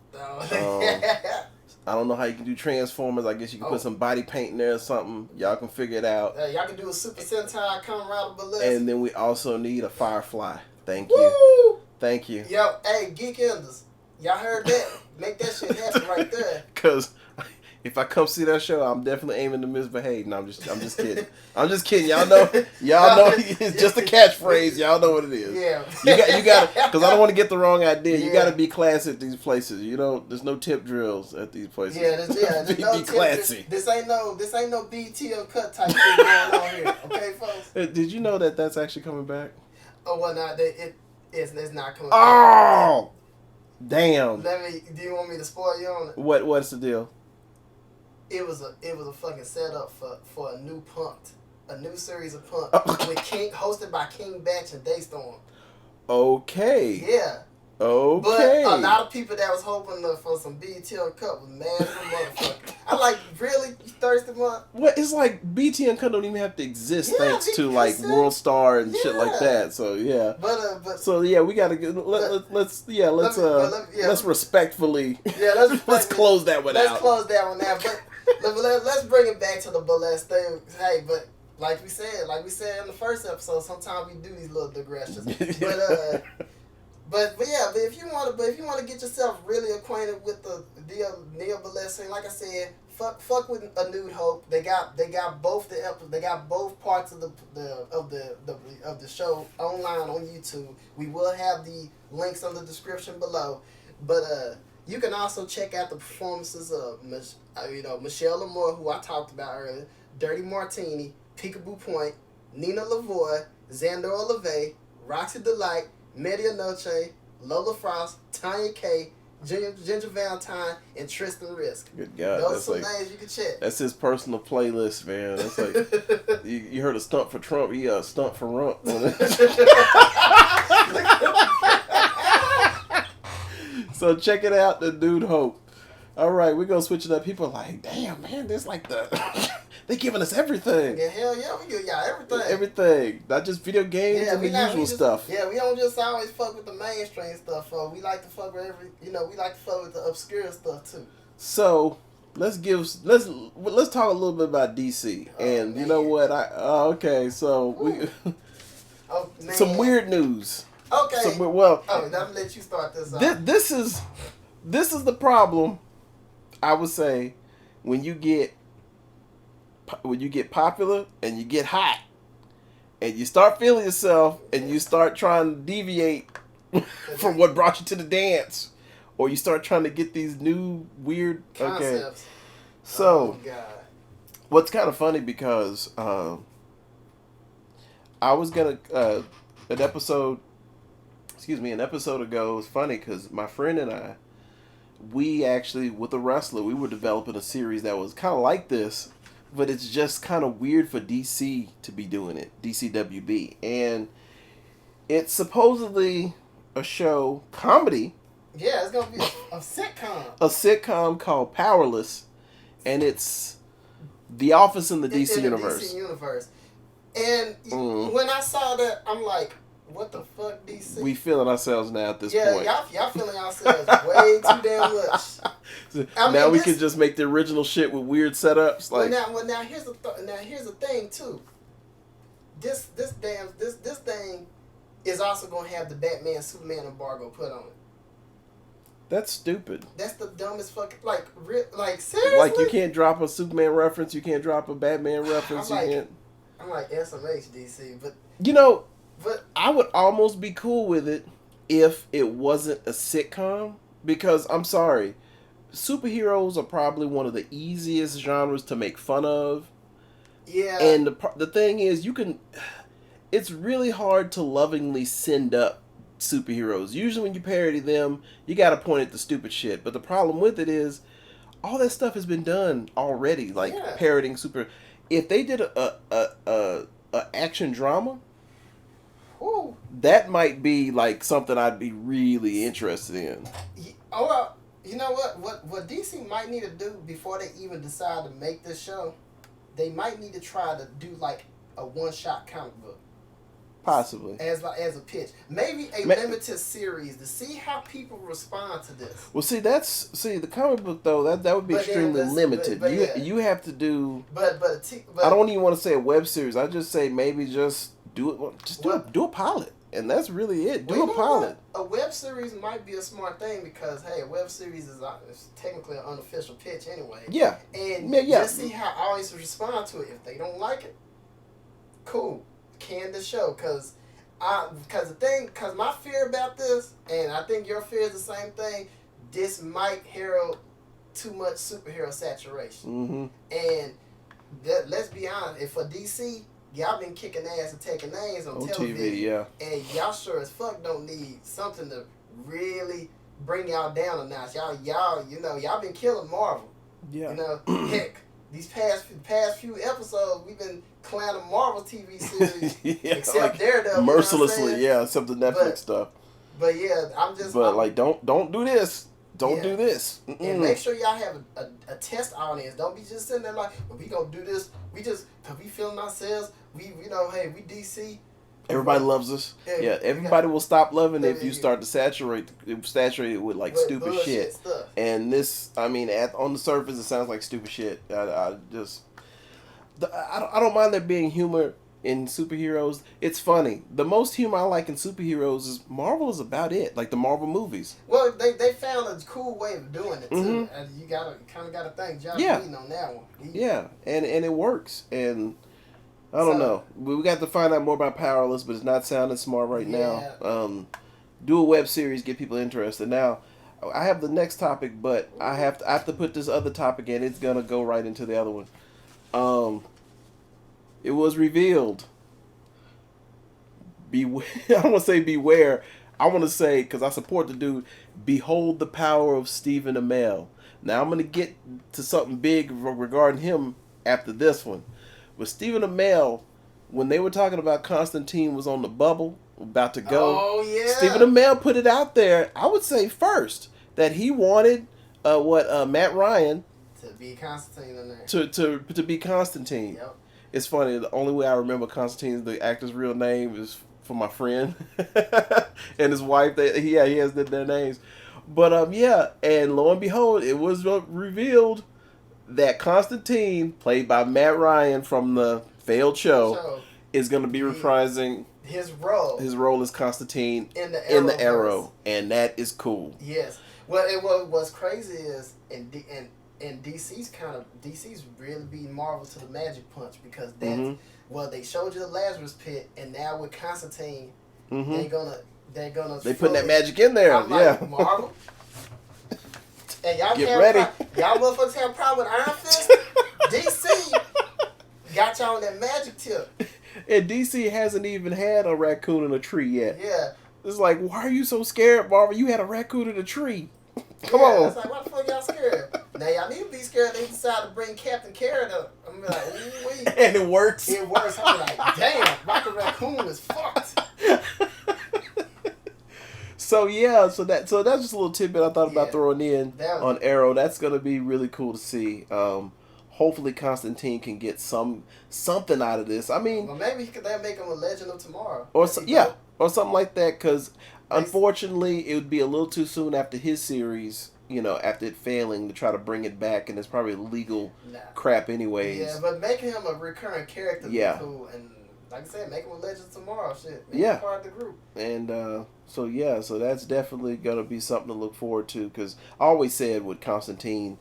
I don't know how you can do Transformers. I guess you can put some body paint in there or something. Y'all can figure it out. Y'all can do a Super Sentai Kamen Rider Burlesque. And then we also need a Firefly. Thank you. Woo! Thank you. Yo, hey, Geekenders. Y'all heard that? Make that shit happen right there. Because if I come see that show, I'm definitely aiming to misbehave. No, I'm just kidding. I'm just kidding. Y'all know it's just a catchphrase. Y'all know what it is. Yeah. You got because I don't want to get the wrong idea. You got to be classy at these places. There's no tip drills at these places. There's no be classy. This ain't no BT or cut type thing going on here. Okay, folks. Did you know that that's actually coming back? Oh well, not It's not coming. Oh, damn. Do you want me to spoil you on it? What's the deal? It was a fucking setup for a new Punk'd, a new series of Punk with hosted by King Batch and Daystorm. Okay. Yeah. Okay. But a lot of people that was hoping for some BET Uncut was mad as a motherfucker. I like, really? You thirsty mother? Well, it's like BET Uncut don't even have to exist thanks to like World Star and shit like that. So yeah. But so yeah, we gotta get let's respectfully let's close that one out. Let's close that one out. But let's bring it back to the Burlesque thing. Hey, but like we said in the first episode, sometimes we do these little digressions. But if you want to get yourself really acquainted with the neo Burlesque thing, like I said, fuck with a Nude Hope. They got both they got both parts of the show online on YouTube. We will have the links on the description below, but you can also check out the performances of Michelle Lamore, who I talked about earlier, Dirty Martini, Peekaboo Point, Nina Lavoie, Xander Olave, Roxy Delight, Media Noche, Lola Frost, Tanya K, Ginger Valentine, and Tristan Risk. Good God. Those are some names you can check. That's his personal playlist, man. That's like, you heard a stunt for Trump, he a stunt for Rump. So check it out, the Nude Hope. All right, we're going to switch it up. People are like, damn, man, there's like they giving us everything. Yeah, hell yeah, we give y'all everything. Everything. Not just video games and the usual stuff. Yeah, we don't just always fuck with the mainstream stuff. We like to fuck with we like to fuck with the obscure stuff too. So, let's talk a little bit about DC. And you know what? Okay, so some weird news. Okay. Now I'm gonna let you start this off. This is the problem, I would say, when you get popular and you get hot and you start feeling yourself and you start trying to deviate from what brought you to the dance, or you start trying to get these new weird concepts. Okay. So, what's kind of funny because I was gonna an episode ago, it was funny because my friend and I, we actually, with a wrestler, we were developing a series that was kind of like this, but it's just kind of weird for DC to be doing it, DCWB. And it's supposedly a show, comedy. Yeah, it's going to be a sitcom. A sitcom called Powerless, and it's The Office in the DC universe. DC universe. And when I saw that, I'm like, what the fuck, DC? We feeling ourselves now at this point. Yeah, y'all feeling yourselves way too damn much. Now we can just make the original shit with weird setups. Like, now here's the thing too. This thing is also gonna have the Batman Superman embargo put on it. That's stupid. That's the dumbest fucking seriously. Like, you can't drop a Superman reference, you can't drop a Batman reference. I'm like SMH DC, but But I would almost be cool with it if it wasn't a sitcom, because I'm sorry, superheroes are probably one of the easiest genres to make fun of. Yeah. And the thing is, it's really hard to lovingly send up superheroes. Usually when you parody them, you got to point at the stupid shit. But the problem with it is, all that stuff has been done already, like parodying super. If they did a action drama, ooh, that might be like something I'd be really interested in. Oh, well, you know what DC might need to do before they even decide to make this show, they might need to try to do like a one-shot comic book. Possibly. As a pitch. Maybe a limited series to see how people respond to this. Well, the comic book though, that would be extremely limited. You have to do. But I don't even want to say a web series. I just say maybe just do it. Just do a pilot, and that's really it. Do a pilot. A web series might be a smart thing because a web series is technically an unofficial pitch anyway. Yeah. And just see how audiences respond to it. If they don't like it, cool. Can the show because my fear about this, and I think your fear is the same thing, this might herald too much superhero saturation. Mm-hmm. And let's be honest, if for DC, y'all been kicking ass and taking names on television. TV, yeah. And y'all sure as fuck don't need something to really bring y'all down a notch. Y'all been killing Marvel. Yeah. You know, heck, these past few episodes, we've been clowning Marvel TV series, yeah, except like Daredevil. mercilessly, yeah, except the Netflix stuff. But yeah, don't do this. Don't do this. Mm-mm. And make sure y'all have a test audience. Don't be just sitting there like, well, we gonna do this. Cause we feeling ourselves. We we DC. Everybody loves us. Yeah, everybody will stop loving it if you start to saturate it with like stupid shit. Stuff. And this, I mean, on the surface, it sounds like stupid shit. I don't mind there being humor in superheroes. It's funny. The most humor I like in superheroes is Marvel is about it, like the Marvel movies. Well, they found a cool way of doing it too. And you kind of gotta thank Josh Whedon on that one. Yeah, and it works. And I don't know. We got to find out more about Powerless, but it's not sounding smart right now. Do a web series, get people interested. Now, I have the next topic, but I have to put this other topic in. It's gonna go right into the other one. It was revealed. Beware. I don't want to say beware. I want to say, because I support the dude, behold the power of Stephen Amell. Now, I'm going to get to something big regarding him after this one. But Stephen Amell, when they were talking about Constantine was on the bubble, about to go, Stephen Amell put it out there, I would say first, that he wanted Matt Ryan to be Constantine in there. To be Constantine. Yep. It's funny, the only way I remember Constantine, the actor's real name, is for my friend and his wife. He has their names. But and lo and behold, it was revealed that Constantine, played by Matt Ryan from the failed show, is going to be reprising his role. His role as Constantine in the Arrow, and that is cool. Yes. Well, what's crazy is and DC's really beating Marvel to the magic punch, because that's they showed you the Lazarus Pit, and now with Constantine, they're gonna putting that magic in there. Like, Marvel. And y'all get ready. Y'all motherfuckers have a problem with Iron Fist. DC got y'all on that magic tip. And DC hasn't even had a raccoon in a tree yet. Yeah. It's like, why are you so scared, Marvel? You had a raccoon in a tree. Come on. It's like, why the fuck y'all scared? Now y'all need to be scared. They decided to bring Captain Carrot up. I'm gonna be like, ooh-wee. And it works. It works. I'm like, damn, Rocket Raccoon is fucked. So that's just a little tidbit I thought about throwing in on Arrow. That's gonna be really cool to see. Hopefully Constantine can get something out of this. I mean, well, maybe they make him a Legend of Tomorrow. Or something like that. Because unfortunately, it would be a little too soon after his series. After it failing, to try to bring it back, and it's probably legal crap anyways. Yeah, but making him a recurring character would be cool, and like I said, make him a Legend of Tomorrow shit. Make him part of the group. And so that's definitely gonna be something to look forward to, because I always said with Constantine,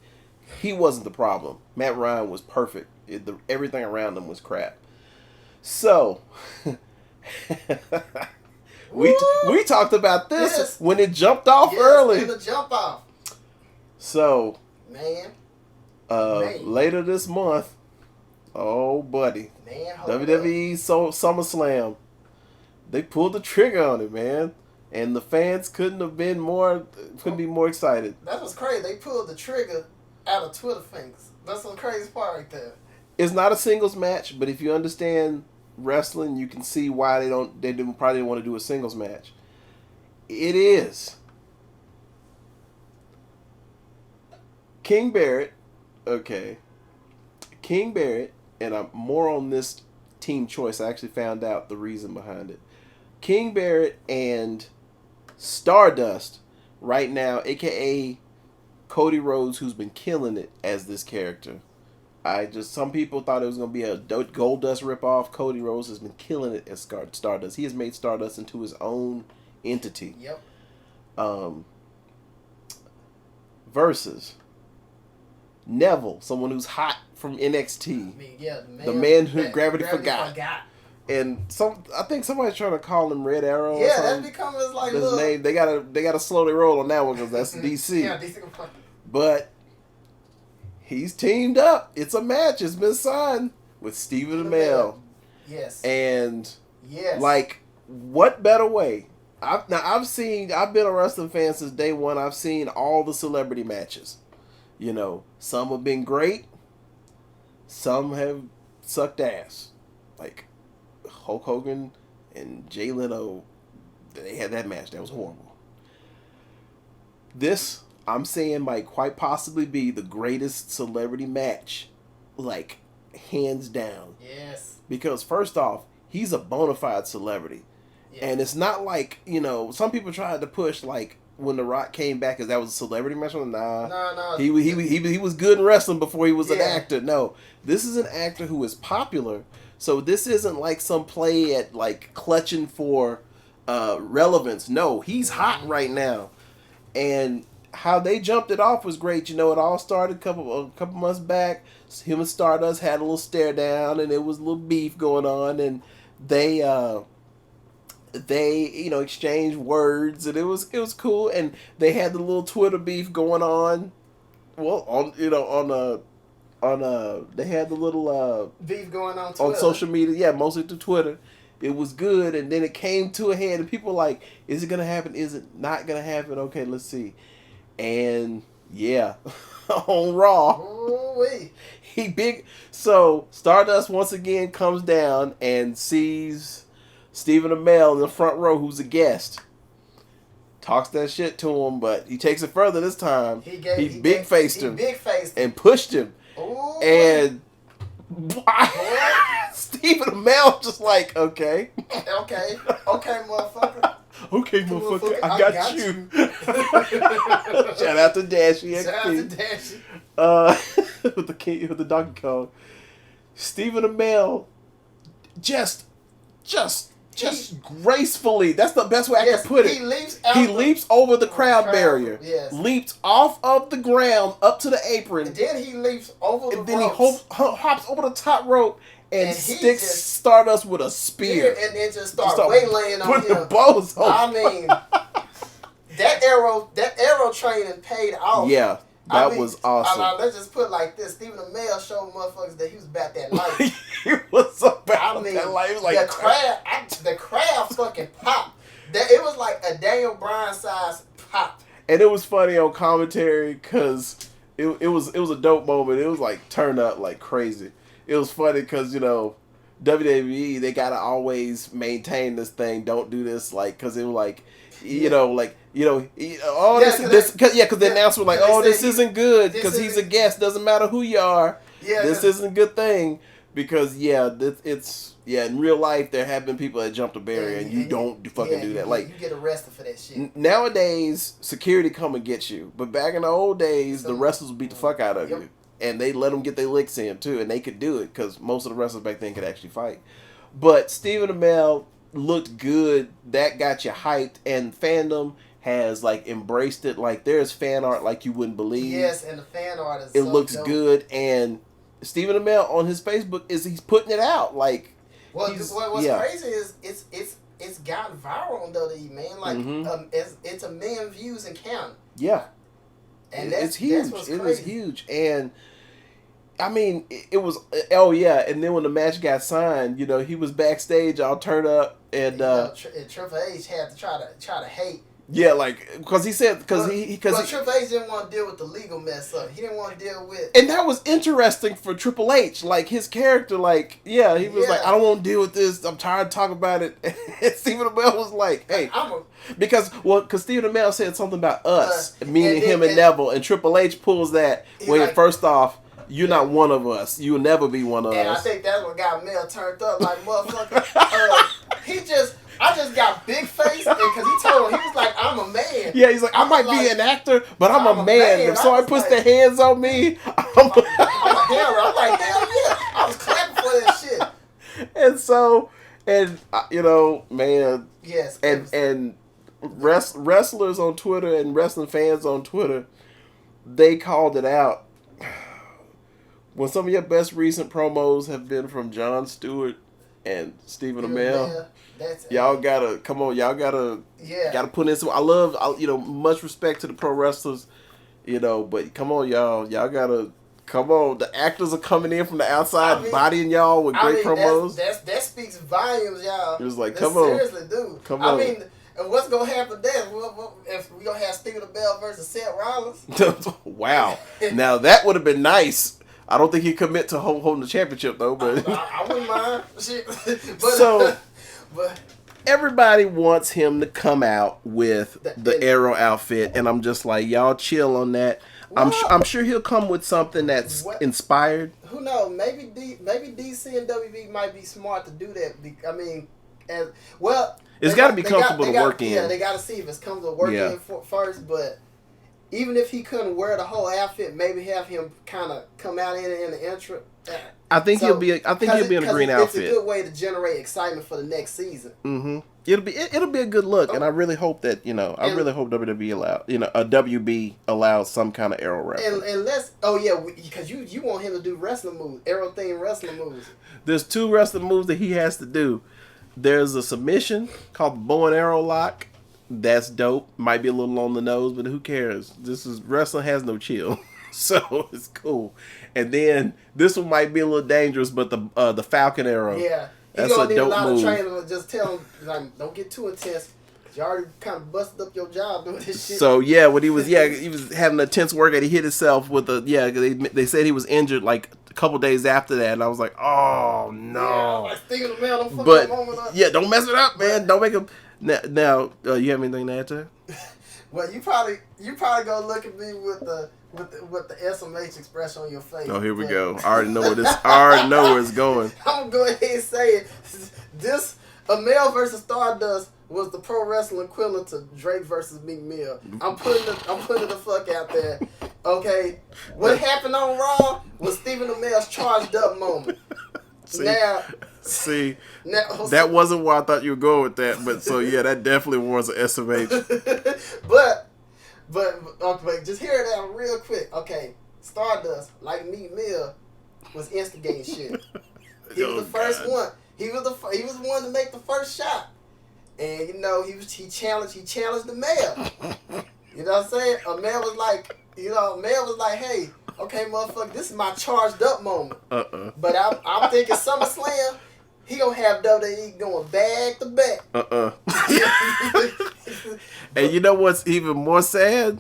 he wasn't the problem. Matt Ryan was perfect. Everything around him was crap. So we talked about this when it jumped off early. When the jump off. So, man, later this month, oh buddy, WWE SummerSlam, they pulled the trigger on it, man, and the fans couldn't be more excited. That was crazy. They pulled the trigger out of Twitter fingers. That's the crazy part right there. It's not a singles match, but if you understand wrestling, you can see why they probably didn't want to do a singles match. It is King Barrett, and I'm more on this team choice. I actually found out the reason behind it. King Barrett and Stardust right now, aka Cody Rhodes, who's been killing it as this character. Some people thought it was going to be a Goldust ripoff. Cody Rhodes has been killing it as Stardust. He has made Stardust into his own entity. Yep. Versus Neville, someone who's hot from NXT. I mean, the man who Gravity forgot. And I think somebody's trying to call him Red Arrow. Yeah, that's becoming his name. They gotta slow their roll on that one, because that's DC. Yeah, DC. But he's teamed up. It's a match. It's been signed with Stephen Amell. Yes. And yes, like, what better way? I've been a wrestling fan since day one. I've seen all the celebrity matches. You know, some have been great. Some have sucked ass. Like Hulk Hogan and Jay Leno, they had that match. That was horrible. This, I'm saying, might quite possibly be the greatest celebrity match. Like, hands down. Yes. Because first off, he's a bona fide celebrity. Yeah. And it's not like, you know, some people tried to push, like, when The Rock came back, because that was a celebrity match. No. He was good in wrestling before he was an actor. No, this is an actor who is popular. So this isn't like some play at, like, clutching for relevance. No, he's hot right now. And how they jumped it off was great. You know, it all started a couple months back. Him and Stardust had a little stare down, and there was a little beef going on, and they you know, exchanged words, and it was cool. And they had the little Twitter beef going on. Well, they had the little beef going on Twitter. On social media, yeah, mostly through Twitter. It was good, and then it came to a head, and people were like, is it gonna happen? Is it not gonna happen? Okay, let's see. And yeah, on Raw, so Stardust once again comes down and sees Stephen Amell in the front row, who's a guest. Talks that shit to him, but he takes it further this time. He big-faced him and pushed him. Ooh. And Stephen Amell just like, okay, motherfucker. Okay, motherfucker, I got you. Shout out to Dashy. With the Donkey Kong. Stephen Amell just gracefully. That's the best way I can put it. He leaps over the crowd barrier. Yes. Leaps off of the ground up to the apron. And then he leaps over the ropes. And then he hops over the top rope and sticks Stardust with a spear. And then just start waylaying on him. The bows on. I mean, that arrow training paid off. Yeah. That was awesome. Let's just put it like this. Stephen Amell showed motherfuckers that he was about that life. He was about that life. Like the crowd fucking popped. It was like a Daniel Bryan size pop. And it was funny on commentary because it was a dope moment. It was like turned up like crazy. It was funny because, you know, WWE, they gotta always maintain this thing. Don't do this, like, because it was like, because the announcer was like, this isn't good because he's a guest. Doesn't matter who you are. Yeah, this isn't a good thing because in real life there have been people that jumped a barrier and you don't fucking do that. Like, you get arrested for that shit. Nowadays, security come and get you, but back in the old days, the wrestlers would beat the fuck out of you. And they let them get their licks in, too. And they could do it, because most of the wrestlers back then could actually fight. But Stephen Amell looked good. That got you hyped. And fandom has, like, embraced it. Like, there's fan art like you wouldn't believe. Yes, and the fan art is It looks dope. Good. And Stephen Amell, on his Facebook, he's putting it out. Like, what's crazy is it's gotten viral on WWE, man. Like, it's 1 million views and counting. Yeah. And it's huge. It is huge. And I mean, it was. Oh yeah, and then when the match got signed, you know, he was backstage all turned up, and Triple H had to try to hate. Yeah, like because he said Triple H didn't want to deal with the legal mess up. He didn't want to deal with. And that was interesting for Triple H. Like his character, like he was like, I don't want to deal with this. I'm tired of talking about it. And Stephen Amell was like, hey, because Stephen Amell said something about us, meaning him and Neville, and Triple H pulls that. Well, like, first off, you're not one of us. You'll never be one of us. And I think that's what got Mel turned up. Like, motherfucker, I just got big face because he told him, he was like, I'm a man. Yeah, he's like, I might be an actor, but I'm a man. If somebody puts their hands on me, I'm a hero. I'm like, hell yeah. I was clapping for that shit. And so, man. Yes. And wrestlers on Twitter and wrestling fans on Twitter, they called it out. When some of your best recent promos have been from Jon Stewart and Stephen Amell, y'all gotta come on. Y'all gotta put in some. I love much respect to the pro wrestlers, but come on, y'all gotta Come on, the actors are coming in from the outside, bodying y'all with great promos. That speaks volumes, y'all. It was like, come on, seriously, dude. Come on. I mean, and what's gonna happen then? If we gonna have Stephen Amell versus Seth Rollins? Wow. Now that would have been nice. I don't think he'd commit to holding the championship though, but I wouldn't mind. Shit. But everybody wants him to come out with the Arrow outfit, and I'm just like, y'all chill on that. Well, I'm sure he'll come with something that's inspired. Who knows? Maybe DC and WB might be smart to do that. I mean, it's got to be comfortable to work in. Yeah, they got to see if it's comfortable to work in first. But even if he couldn't wear the whole outfit, maybe have him kind of come out in the intro. I think he'll be in a green outfit. It's a good way to generate excitement for the next season. Mm-hmm. It'll be a good look, and I really hope that I really hope WWE WB allows some kind of Arrow reference. And let's because you want him to do wrestling moves, Arrow themed wrestling moves. There's 2 wrestling moves that he has to do. There's a submission called the bow and arrow lock. That's dope. Might be a little on the nose, but who cares? Wrestling has no chill. So it's cool. And then this one might be a little dangerous, but the Falcon Arrow. Yeah. That's a dope move. You don't need a lot of training to just tell him, like, don't get too intense. You already kind of busted up your job doing this shit. So yeah, when he was having a tense workout, he hit himself with they said he was injured like a couple days after that, and I was like, oh no. Yeah, I'm like, thinking of, man, don't fuck that moment up. Yeah, don't mess it up, man. Don't make him. Now, you have anything to add to that? Well, you probably gonna look at me with the SMH expression on your face. Oh, here we go. I already know where it's going. I'm gonna go ahead and say it. This Amell versus Stardust was the pro wrestling equivalent to Drake versus Meek Mill. I'm putting the fuck out there. Okay, what happened on Raw was Stephen Amell's charged up moment. See, that wasn't where I thought you were going with that, but so yeah, that definitely was an SMH. But just hear it out real quick. Okay, Stardust, like Meek Mill, was instigating shit. He was the first one. He was the one to make the first shot, and he challenged the Amell. You know what I'm saying? Amell was like, hey, okay, motherfucker, this is my charged up moment. But I'm thinking SummerSlam, he gonna have WWE going back to back. And you know what's even more sad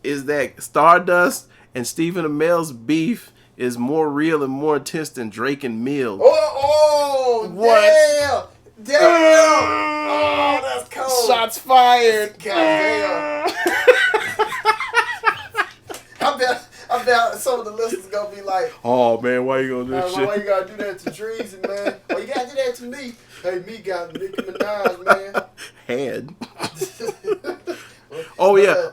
is that Stardust and Stephen Amell's beef is more real and more intense than Drake and Mill. Oh, what? Damn! Oh, that's cold. Shots fired. God damn. I bet some of the listeners gonna be like, oh man, why you gonna do shit? Why you gotta do that to Dreezy, man? Why you gotta do that to me? Hey, me got Nicki Minaj, man. Head. Oh yeah.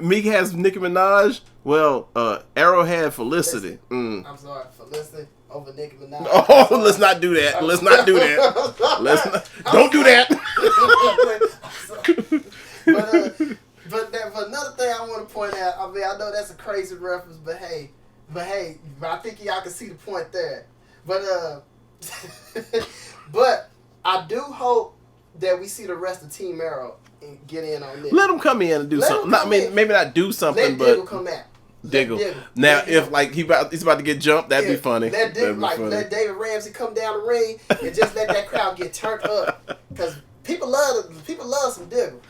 Meek has Nicki Minaj. Well, Arrow had Felicity. I'm sorry, Felicity over Nicki Minaj. Oh, let's not do that. Don't do that. But another thing I want to point out, I mean, I know that's a crazy reference, but hey, I think y'all can see the point there. But but I do hope that we see the rest of Team Arrow get in on this. Let them come in and do something. Maybe not do something, but Diggle come out. Diggle. Now, if like he's about to get jumped, that'd be funny. Let David Ramsey come down the ring and just let that crowd get turned up, because people love some Diggle.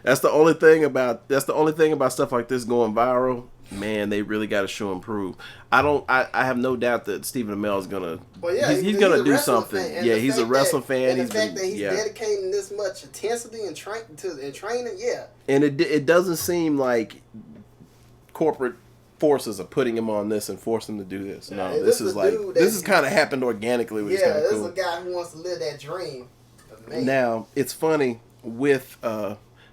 That's the only thing about stuff like this going viral. Man, they really got to show and prove. I have no doubt that Stephen Amell is gonna. Well, yeah, he's gonna do something. Yeah, he's a wrestling fan. And the fact that he's dedicating this much intensity and training, yeah. And it doesn't seem like corporate forces are putting him on this and forcing him to do this. No, this is kind of happened organically. Which yeah, is this cool. is a guy who wants to live that dream. Now it's funny with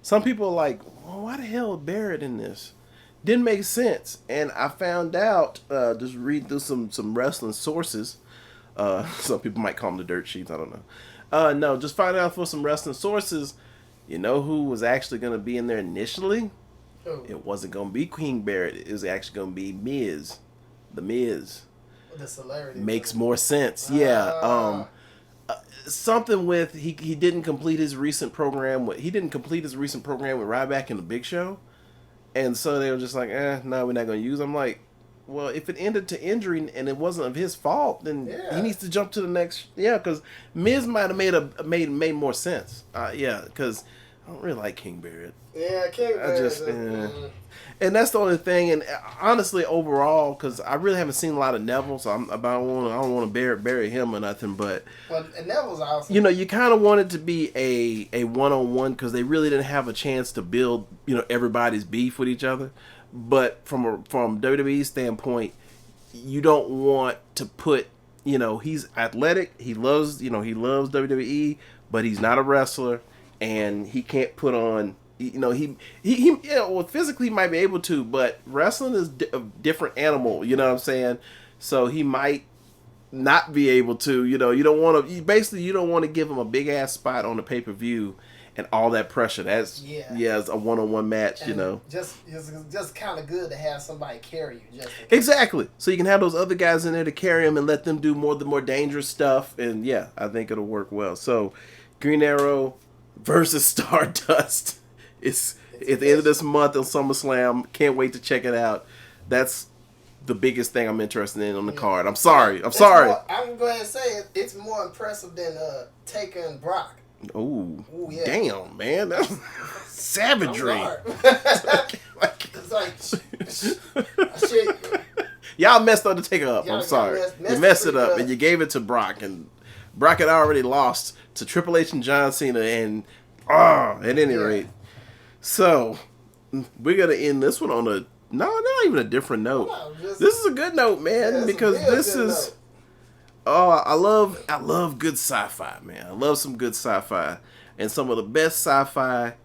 some people are like, well, why the hell Barrett in this? Didn't make sense, and I found out just read through some wrestling sources. Some people might call them the dirt sheets. I don't know. No, just find out for some wrestling sources. You know who was actually going to be in there initially? Who? It wasn't going to be King Barrett. It was actually going to be Miz, the Miz. The celerity makes more sense. Yeah. Something with he didn't complete his recent program. With Ryback and the Big Show. And so they were just like, no, we're not going to use him. I'm like, well, if it ended to injury and it wasn't of his fault, then he needs to jump to the next. Yeah, because Miz might have made more sense. Yeah, because I don't really like King Barrett. Yeah, King Barrett. And that's the only thing. And honestly, overall, because I really haven't seen a lot of Neville, so I don't want to bury him or nothing. But Neville's awesome. You know, you kind of want it to be a one-on-one because they really didn't have a chance to build, you know, everybody's beef with each other. But from WWE standpoint, you don't want to put, you know, he's athletic, he loves WWE, but he's not a wrestler, and he can't put on. You know, he physically he might be able to, but wrestling is a different animal. You know what I'm saying? So he might not be able to. You know, you don't want to give him a big ass spot on the pay-per-view and all that pressure. That's it's a one-on-one match. And you know, just kind of good to have somebody carry you. Exactly. So you can have those other guys in there to carry him and let them do the more dangerous stuff. And I think it'll work well. So Green Arrow versus Stardust. It's at the end of this month on SummerSlam. Can't wait to check it out. That's the biggest thing I'm interested in on the card. I'm sorry. I'm going to say it's more impressive than Taker and Brock. Ooh, damn, man. That's savagery. It's like, shit. Y'all messed Undertaker up. I'm sorry. You messed it up, and you gave it to Brock. And Brock had already lost to Triple H and John Cena. And, at any rate. So, we're going to end this one on not even a different note. This is a good note, man, because this is... I love good sci-fi, man. I love some good sci-fi. And some of the best sci-fi,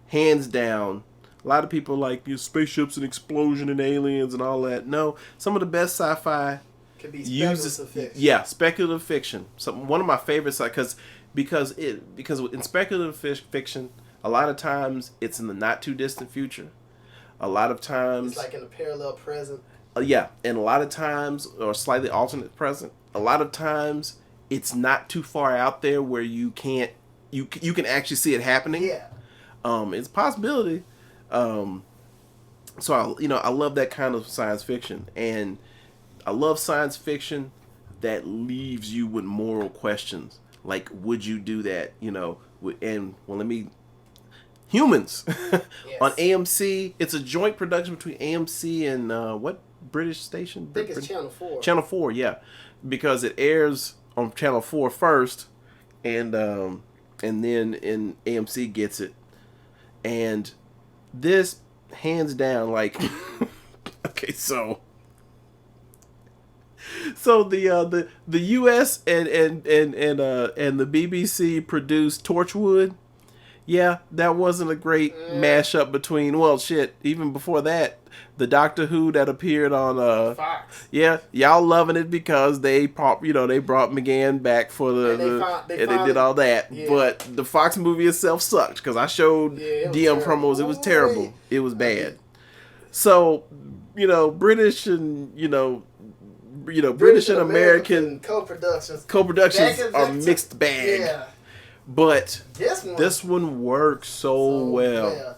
hands down. A lot of people like spaceships and explosion and aliens and all that. No, some of the best sci-fi could be speculative fiction. Yeah, speculative fiction. One of my favorites, because in speculative fiction, a lot of times it's in the not too distant future. A lot of times it's like in a parallel present. And a lot of times, or slightly alternate present. A lot of times it's not too far out there where you can actually see it happening. Yeah. It's a possibility. So I love that kind of science fiction, and I love science fiction that leaves you with moral questions. Like, would you do that? You know, Humans on AMC. It's a joint production between AMC and what British station? I think it's Channel 4. Channel 4, yeah, because it airs on Channel 4 first, and then AMC gets it. And this, hands down, like, okay, so the US and the BBC produced Torchwood. Yeah, that wasn't a great mashup between, even before that, the Doctor Who that appeared on Fox. Yeah, y'all loving it because they brought McGann back for they did all that. Yeah. But the Fox movie itself sucked because I showed DM promos. It was terrible. It was bad. So, British and British and American co-productions are mixed bag. Yeah. But this one works so well. Yeah.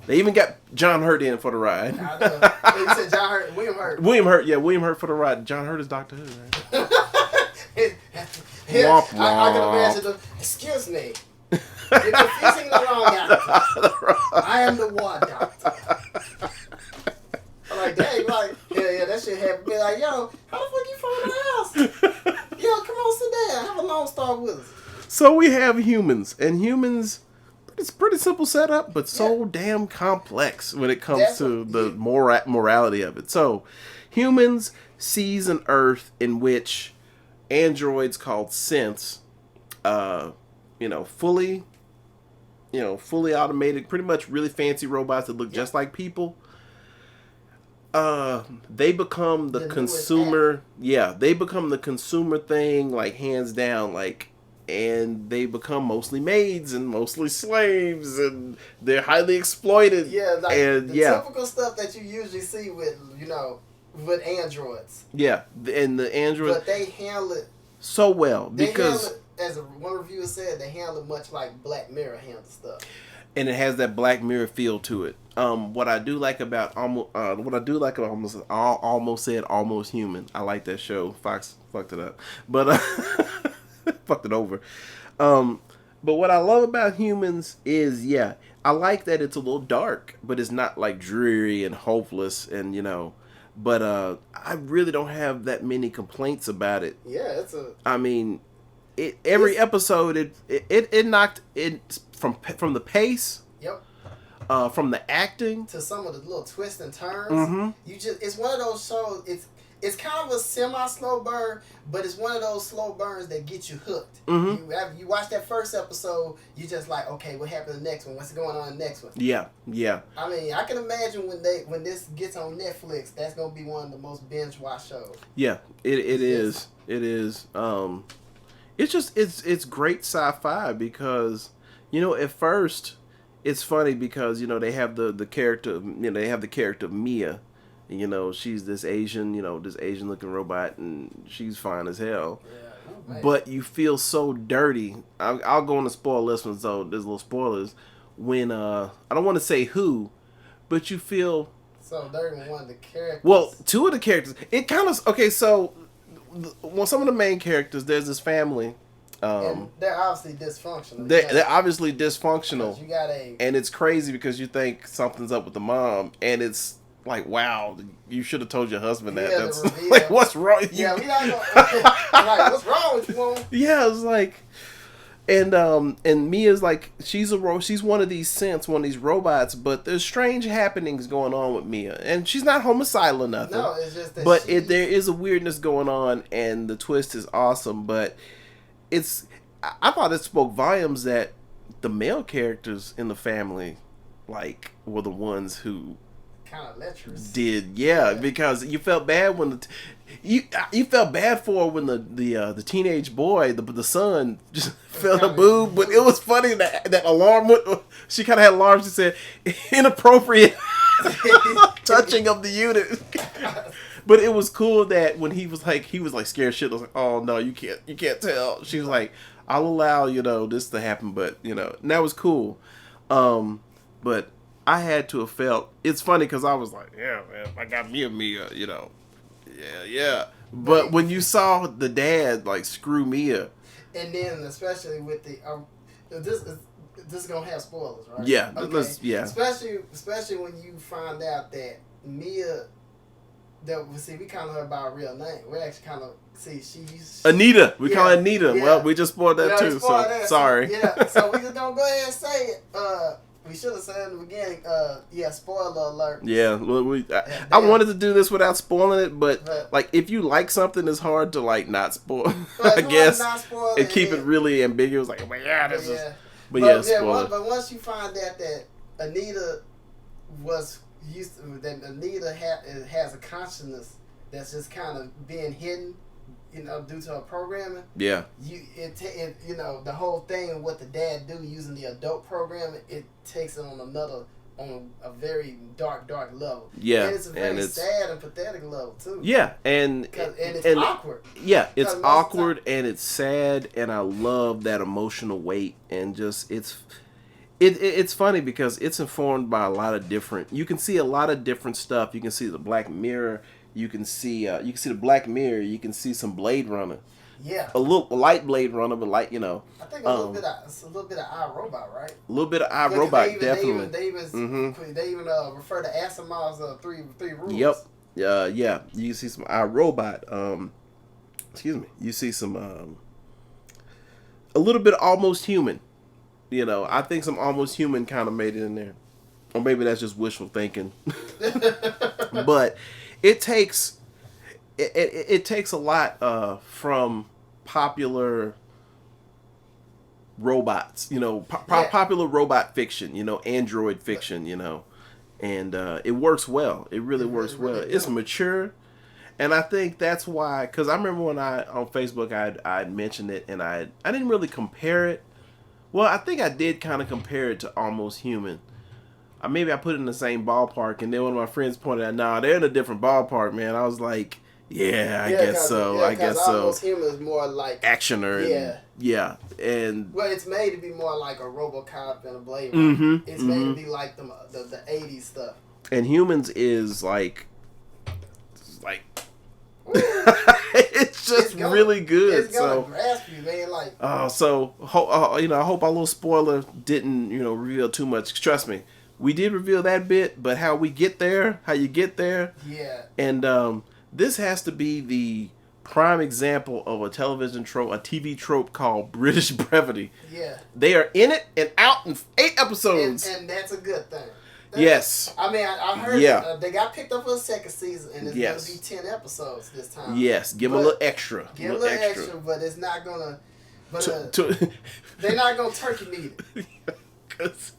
They even got John Hurt in for the ride. I know. You said John Hurt, William Hurt. William Hurt for the ride. John Hurt is Doctor Who, right? I can imagine them. Excuse me. You're confusing the wrong doctor. I am the one doctor. I'm like, dang, that shit happened. Be like, yo, how the fuck you from the house? Yo, come on, sit down. Have a Lone Star with us. So we have humans, and humans, it's pretty simple setup, but so damn complex when it comes to the morality of it. So, humans sees an Earth in which androids called synths, fully automated, pretty much really fancy robots that look just like people. They become the consumer. Yeah, they become the consumer thing, like hands down, like. And they become mostly maids and mostly slaves, and they're highly exploited. Yeah, like the typical stuff that you usually see with androids. Yeah, and the androids. But they handle it so well because, as one reviewer said, they handle it much like Black Mirror handles stuff. and it has that Black Mirror feel to it. What I do like about almost said Almost Human. I like that show. Fox fucked it up, but fucked it over. But what I love about Humans is, yeah, I like that it's a little dark, but it's not like dreary and hopeless, and But I really don't have that many complaints about it. Yeah, I mean, every episode it knocked it from the pace. Yep. From the acting to some of the little twists and turns. Mm-hmm. It's one of those shows. It's kind of a semi-slow burn, but it's one of those slow burns that get you hooked. Mm-hmm. You watch that first episode, you just like, okay, what happened in the next one? What's going on in the next one? Yeah. I mean, I can imagine when this gets on Netflix, that's gonna be one of the most binge-watched shows. Yeah, it is. It is. It's great sci-fi because at first it's funny because they have the character they have the character of Mia. She's this Asian looking robot, and she's fine as hell. Yeah, but you feel so dirty. I'll go on to spoil this one, so there's little spoilers. When I don't want to say who, but you feel so dirty when one of the characters. Well, two of the characters. It kind of so. Some of the main characters, there's this family. And they're obviously dysfunctional. They're obviously dysfunctional. You got and it's crazy because you think something's up with the mom, and it's like, wow, you should have told your husband that. That's like, what's wrong? Yeah, we not gonna, like, what's wrong with you, Mom? Yeah, it's like, and Mia's like, she's one of these synths, one of these robots, but there's strange happenings going on with Mia, and she's not homicidal or nothing. No, it's just that. But there is a weirdness going on, and the twist is awesome. But I thought it spoke volumes that the male characters in the family, like, were the ones who kind of lecherous. Did because you felt bad when you felt bad for when the teenage boy, the son, just felt a boob. But it was funny that alarm. She kind of had alarms. She said inappropriate touching of the unit. But it was cool that when he was like scared shit. I was like, oh no, you can't tell. She was like, I'll allow this to happen, but and that was cool. But I had to have felt. It's funny because I was like, yeah, man, I got Mia, yeah. But when you saw the dad like screw Mia, and then especially with the this is gonna have spoilers, right? Yeah, okay. Especially when you find out that Mia. We call her by her real name. We actually kind of she's Anita. We call her Anita. Yeah. Well, we just spoiled that too. So that. Sorry. So we just gonna go ahead and say it. We should have said in the beginning. Spoiler alert. Yeah. Well, I wanted to do this without spoiling it, but like if you like something, it's hard to like not spoil. I guess and keep it really ambiguous. Like, well, yeah, this is. But spoil it. But once you find out that Anita was. That Anita has a consciousness that's just kind of being hidden, due to her programming. Yeah. The whole thing of what the dad do using the adult programming, it takes it on a very dark level. Yeah. And it's a very sad and pathetic level too. Yeah, and it's awkward. Yeah, it's awkward and it's sad, and I love that emotional weight, and just It's funny because it's informed by a lot of different. You can see a lot of different stuff. You can see the Black Mirror. You can see the Black Mirror. You can see some Blade Runner. Yeah. A light Blade Runner, but I think a little bit of iRobot, right? A little bit of iRobot, definitely. They even refer to Asimov's three rules. Yep. Yeah. You can see some iRobot. Excuse me. You see some a little bit of Almost Human. I think some Almost Human kind of made it in there. Or maybe that's just wishful thinking. But it takes a lot from popular robots, popular robot fiction, android fiction, and it works well. It really works well. It's mature. And I think that's why, because I remember when on Facebook I'd mentioned it, and I didn't really compare it. Well, I think I did kind of compare it to Almost Human. Maybe I put it in the same ballpark, and then one of my friends pointed out, nah, they're in a different ballpark, man. I was like, Yeah, I guess so. I guess so. Almost Human is more like actioner. Yeah, and well, it's made to be more like a RoboCop and a Blade. It's made to be like the 80s stuff. And Humans is like it's just really good. It's gonna grasp you, man. Like I hope our little spoiler didn't reveal too much. Trust me, we did reveal that bit, but how you get there, yeah. And this has to be the prime example of a television trope, a TV trope called British brevity. Yeah, they are in it and out in 8 episodes, and that's a good thing. Yes. I mean, I heard they got picked up for a second season, and it's going to be 10 episodes this time. Yes, give them a little extra. Give them a little extra, but it's not going to... But they're not going to turkey meat it. Because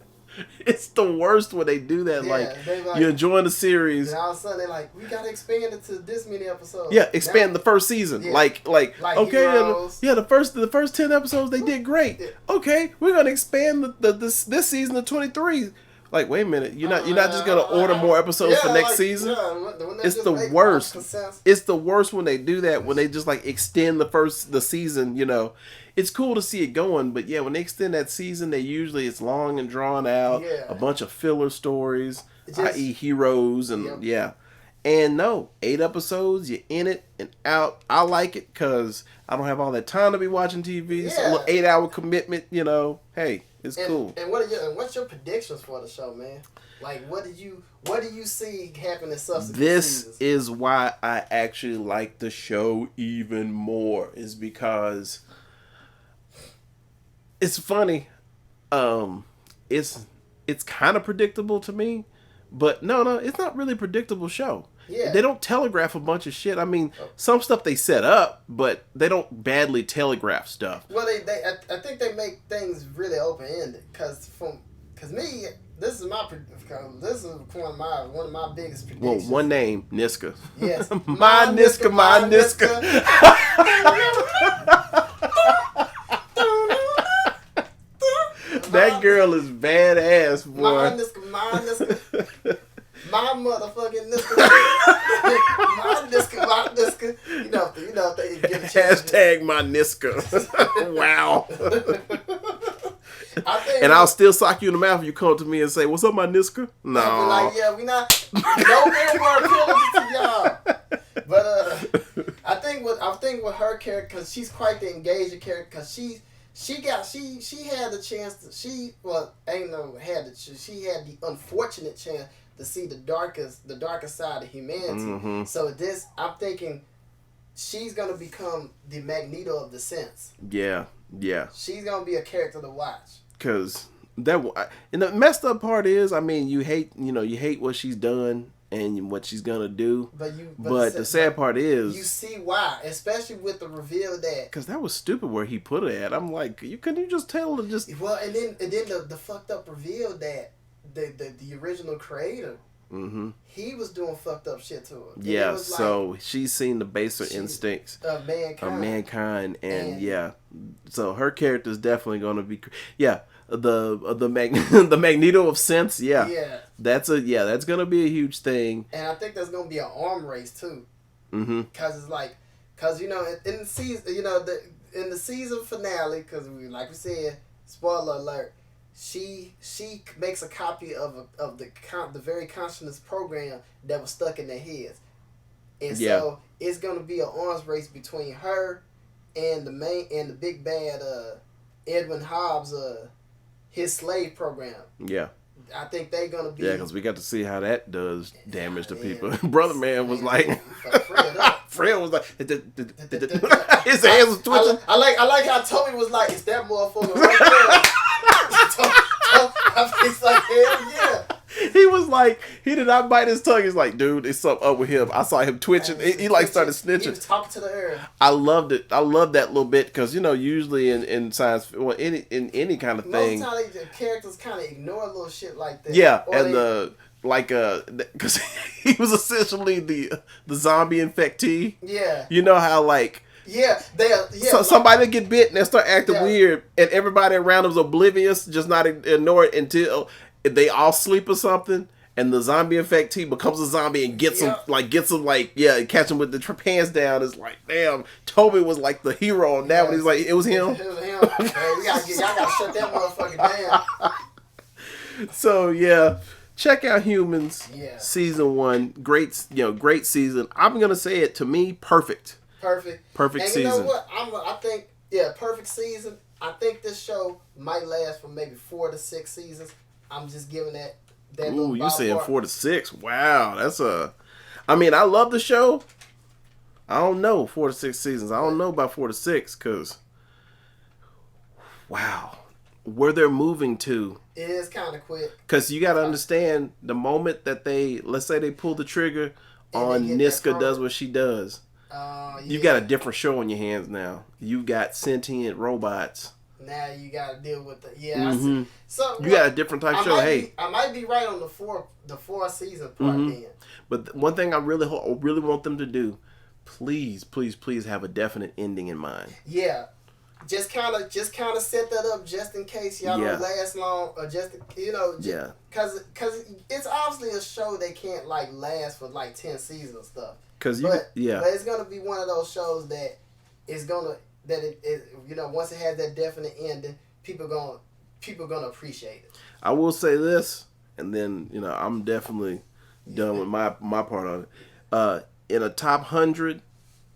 it's the worst when they do that. Yeah, you're enjoying the series. And all of a sudden, they're like, we got to expand it to this many episodes. Yeah, expand the first season. Yeah. Like okay, the first 10 episodes, they did great. Yeah. Okay, we're going to expand this season to 23. Like, wait a minute, you're not just gonna order more episodes for next season. It's the worst. It's the worst when they do that. When they just extend the season. It's cool to see it going, but when they extend that season, it's long and drawn out. Yeah. A bunch of filler stories, i.e. heroes, and And no, 8 episodes, you're in it and out. I like it because I don't have all that time to be watching TV. It's a little 8-hour commitment. Hey. It's cool. And what's your predictions for the show, man? Like, what do you see happen in subsequent seasons? This is why I actually like the show even more. Is because it's funny. It's kind of predictable to me, but no, it's not really a predictable show. Yeah. They don't telegraph a bunch of shit. I mean, some stuff they set up, but they don't badly telegraph stuff. Well, I think they make things really open ended. Cause me, this is one of my biggest predictions. Well, one name, Niska. Yes, my Niska. That girl is badass, boy. My Niska. My motherfucking Niska. My Niska. You know, they get a chance. Hashtag my Niska. Wow. I'll still sock you in the mouth if you come to me and say, "What's up, my Niska?" No. I'll be like, we not. No more appealing to y'all. But I think with her character, because she's quite the engaging character, because she had the chance to she had the unfortunate chance to see the darkest side of humanity. Mm-hmm. So I'm thinking she's gonna become the Magneto of the sense. Yeah. She's gonna be a character to watch. Cause and the messed up part is, I mean, you hate what she's done and what she's gonna do. But the sad part is, you see why, especially with the reveal that. Because that was stupid where he put it at. I'm like, couldn't you just tell her just. Well, and then the fucked up reveal that the original creator. Mm-hmm. He was doing fucked up shit to her. Yeah, so she's seen the baser instincts of mankind, and so her character is definitely going to be the Magneto of sense. That's going to be a huge thing, and I think there's going to be an arm race too. Mm-hmm. Because in the season, in the season finale, because like we said, spoiler alert. She makes a copy of the very consciousness program that was stuck in their heads, and so it's gonna be an arms race between her and the big bad Edwin Hobbs his slave program. Yeah, I think they're gonna be. Yeah, because we got to see how that does damage to people. Brother man was like, Fred was like, his hands was twitching. I like how Tommy was like, "Is that motherfucker right there?" He's like, hell yeah. He was like, he did not bite his tongue. He's like, dude, it's something up with him. I saw him twitching. He started snitching. He was talking to the air. I loved it. I love that little bit because usually in science, well, in any kind of thing, most of the characters kind of ignore little shit like that. Yeah, and because he was essentially the zombie infectee. Yeah, you know how so somebody get bit and they start acting weird, and everybody around them's oblivious, just not ignore it until they all sleep or something, and the zombie effect he becomes a zombie and gets him catch him with the pants down. It's like, damn, Toby was like the hero on that one. He's like, it was him. It was him. Man, y'all gotta shut that motherfucker down. So yeah, check out Humans. Yeah. Season 1, great season. I'm gonna say it, to me, perfect. Perfect season. You know what? I think perfect season. I think this show might last for maybe 4 to 6 seasons. I'm just giving that. Ooh, you saying 4 to 6? Wow, that's a. I mean, I love the show. I don't know 4 to 6 seasons. I don't know about 4 to 6 because. Wow, where they're moving to. It is kind of quick. Because you got to understand, the moment that let's say they pull the trigger on Niska does what she does. You got a different show on your hands now. You got sentient robots. Now you got to deal with the So you got a different type show. I might be right on the four season part then. But one thing I really want them to do, please have a definite ending in mind. Yeah. Just kind of set that up just in case y'all don't last long, or because it's obviously a show that can't like last for like 10 seasons and stuff. But it's gonna be one of those shows that is gonna once it has that definite ending, people gonna appreciate it. I will say this, and then I'm definitely done with my part on it. In a top 100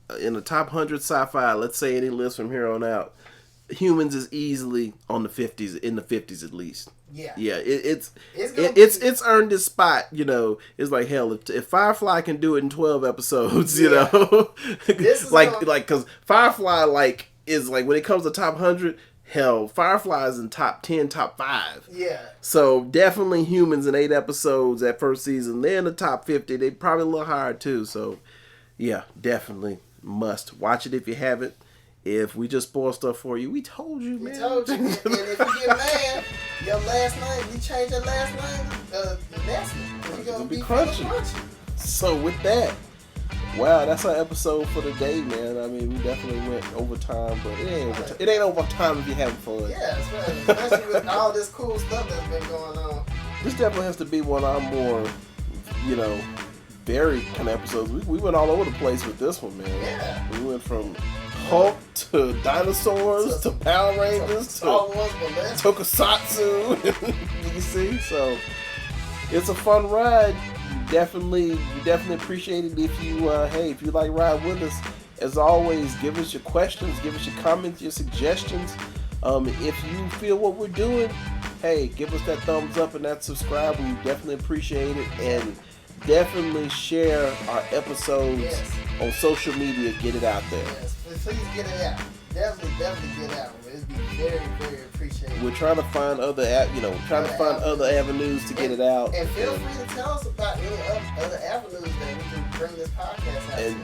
sci-fi, let's say any list from here on out, Humans is easily on the 50s, in the 50s at least. Yeah. It's earned its spot. It's like, hell, if Firefly can do it in 12 episodes, this is because Firefly is when it comes to top 100. Hell, Firefly is in top 10, top 5. Yeah. So definitely Humans in 8 episodes that first season. They're in the top 50. They probably a little higher too. So yeah, definitely must watch it if you haven't. If we just spoil stuff for you, we told you, man. We told you. And if you get mad, your last name, you change your last name, that's it. You're going to be crunchy. So with that, wow, that's our episode for today, man. I mean, we definitely went over time, but it ain't over time if you're having fun. Yeah, especially with all this cool stuff that's been going on. This definitely has to be one of our more, varied kind of episodes. We went all over the place with this one, man. Yeah. We went from Hulk to dinosaurs to Power Rangers to Tokusatsu. You see, so it's a fun ride. We definitely appreciate it if you if you like ride with us. As always, give us your questions, give us your comments, your suggestions. If you feel what we're doing, hey, give us that thumbs up and that subscribe. We definitely appreciate it, and definitely share our episodes on social media. Get it out there. Yes, please get it out. Definitely get it out. It'd be very, very appreciated. We're trying to find other other avenues to get it out. And feel free to tell us about any other avenues that we can bring this podcast out to.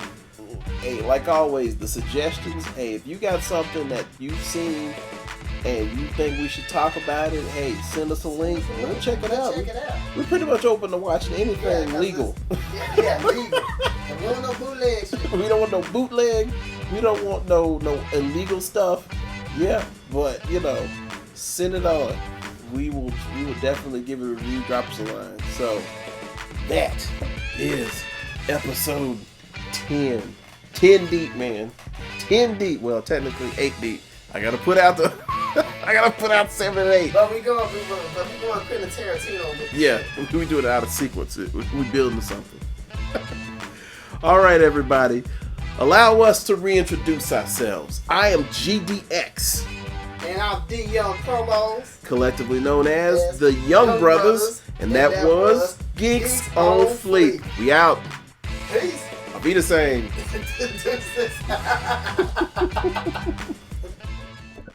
Hey, like always, the suggestions. Hey, if you got something that you've seen and you think we should talk about it, hey, send us a link. We'll check it out. We're pretty much open to watching anything legal. Legal. We don't want no bootleg shit. We don't want no bootleg. We don't want no illegal stuff. Yeah, but send it on. We will definitely give it a review. Drop us a line. So that is episode 10. 10 deep, man. 10 deep. Well, technically 8 deep. I gotta put out 7 and 8. But we going Quentin Tarantino with this. Yeah, we do it out of sequence. We building something. All right, everybody. Allow us to reintroduce ourselves. I am GDX. And I'm D Young Promos. Collectively known as the Young Brothers. And that was Geeks on Fleek. We out. Peace. I'll be the same.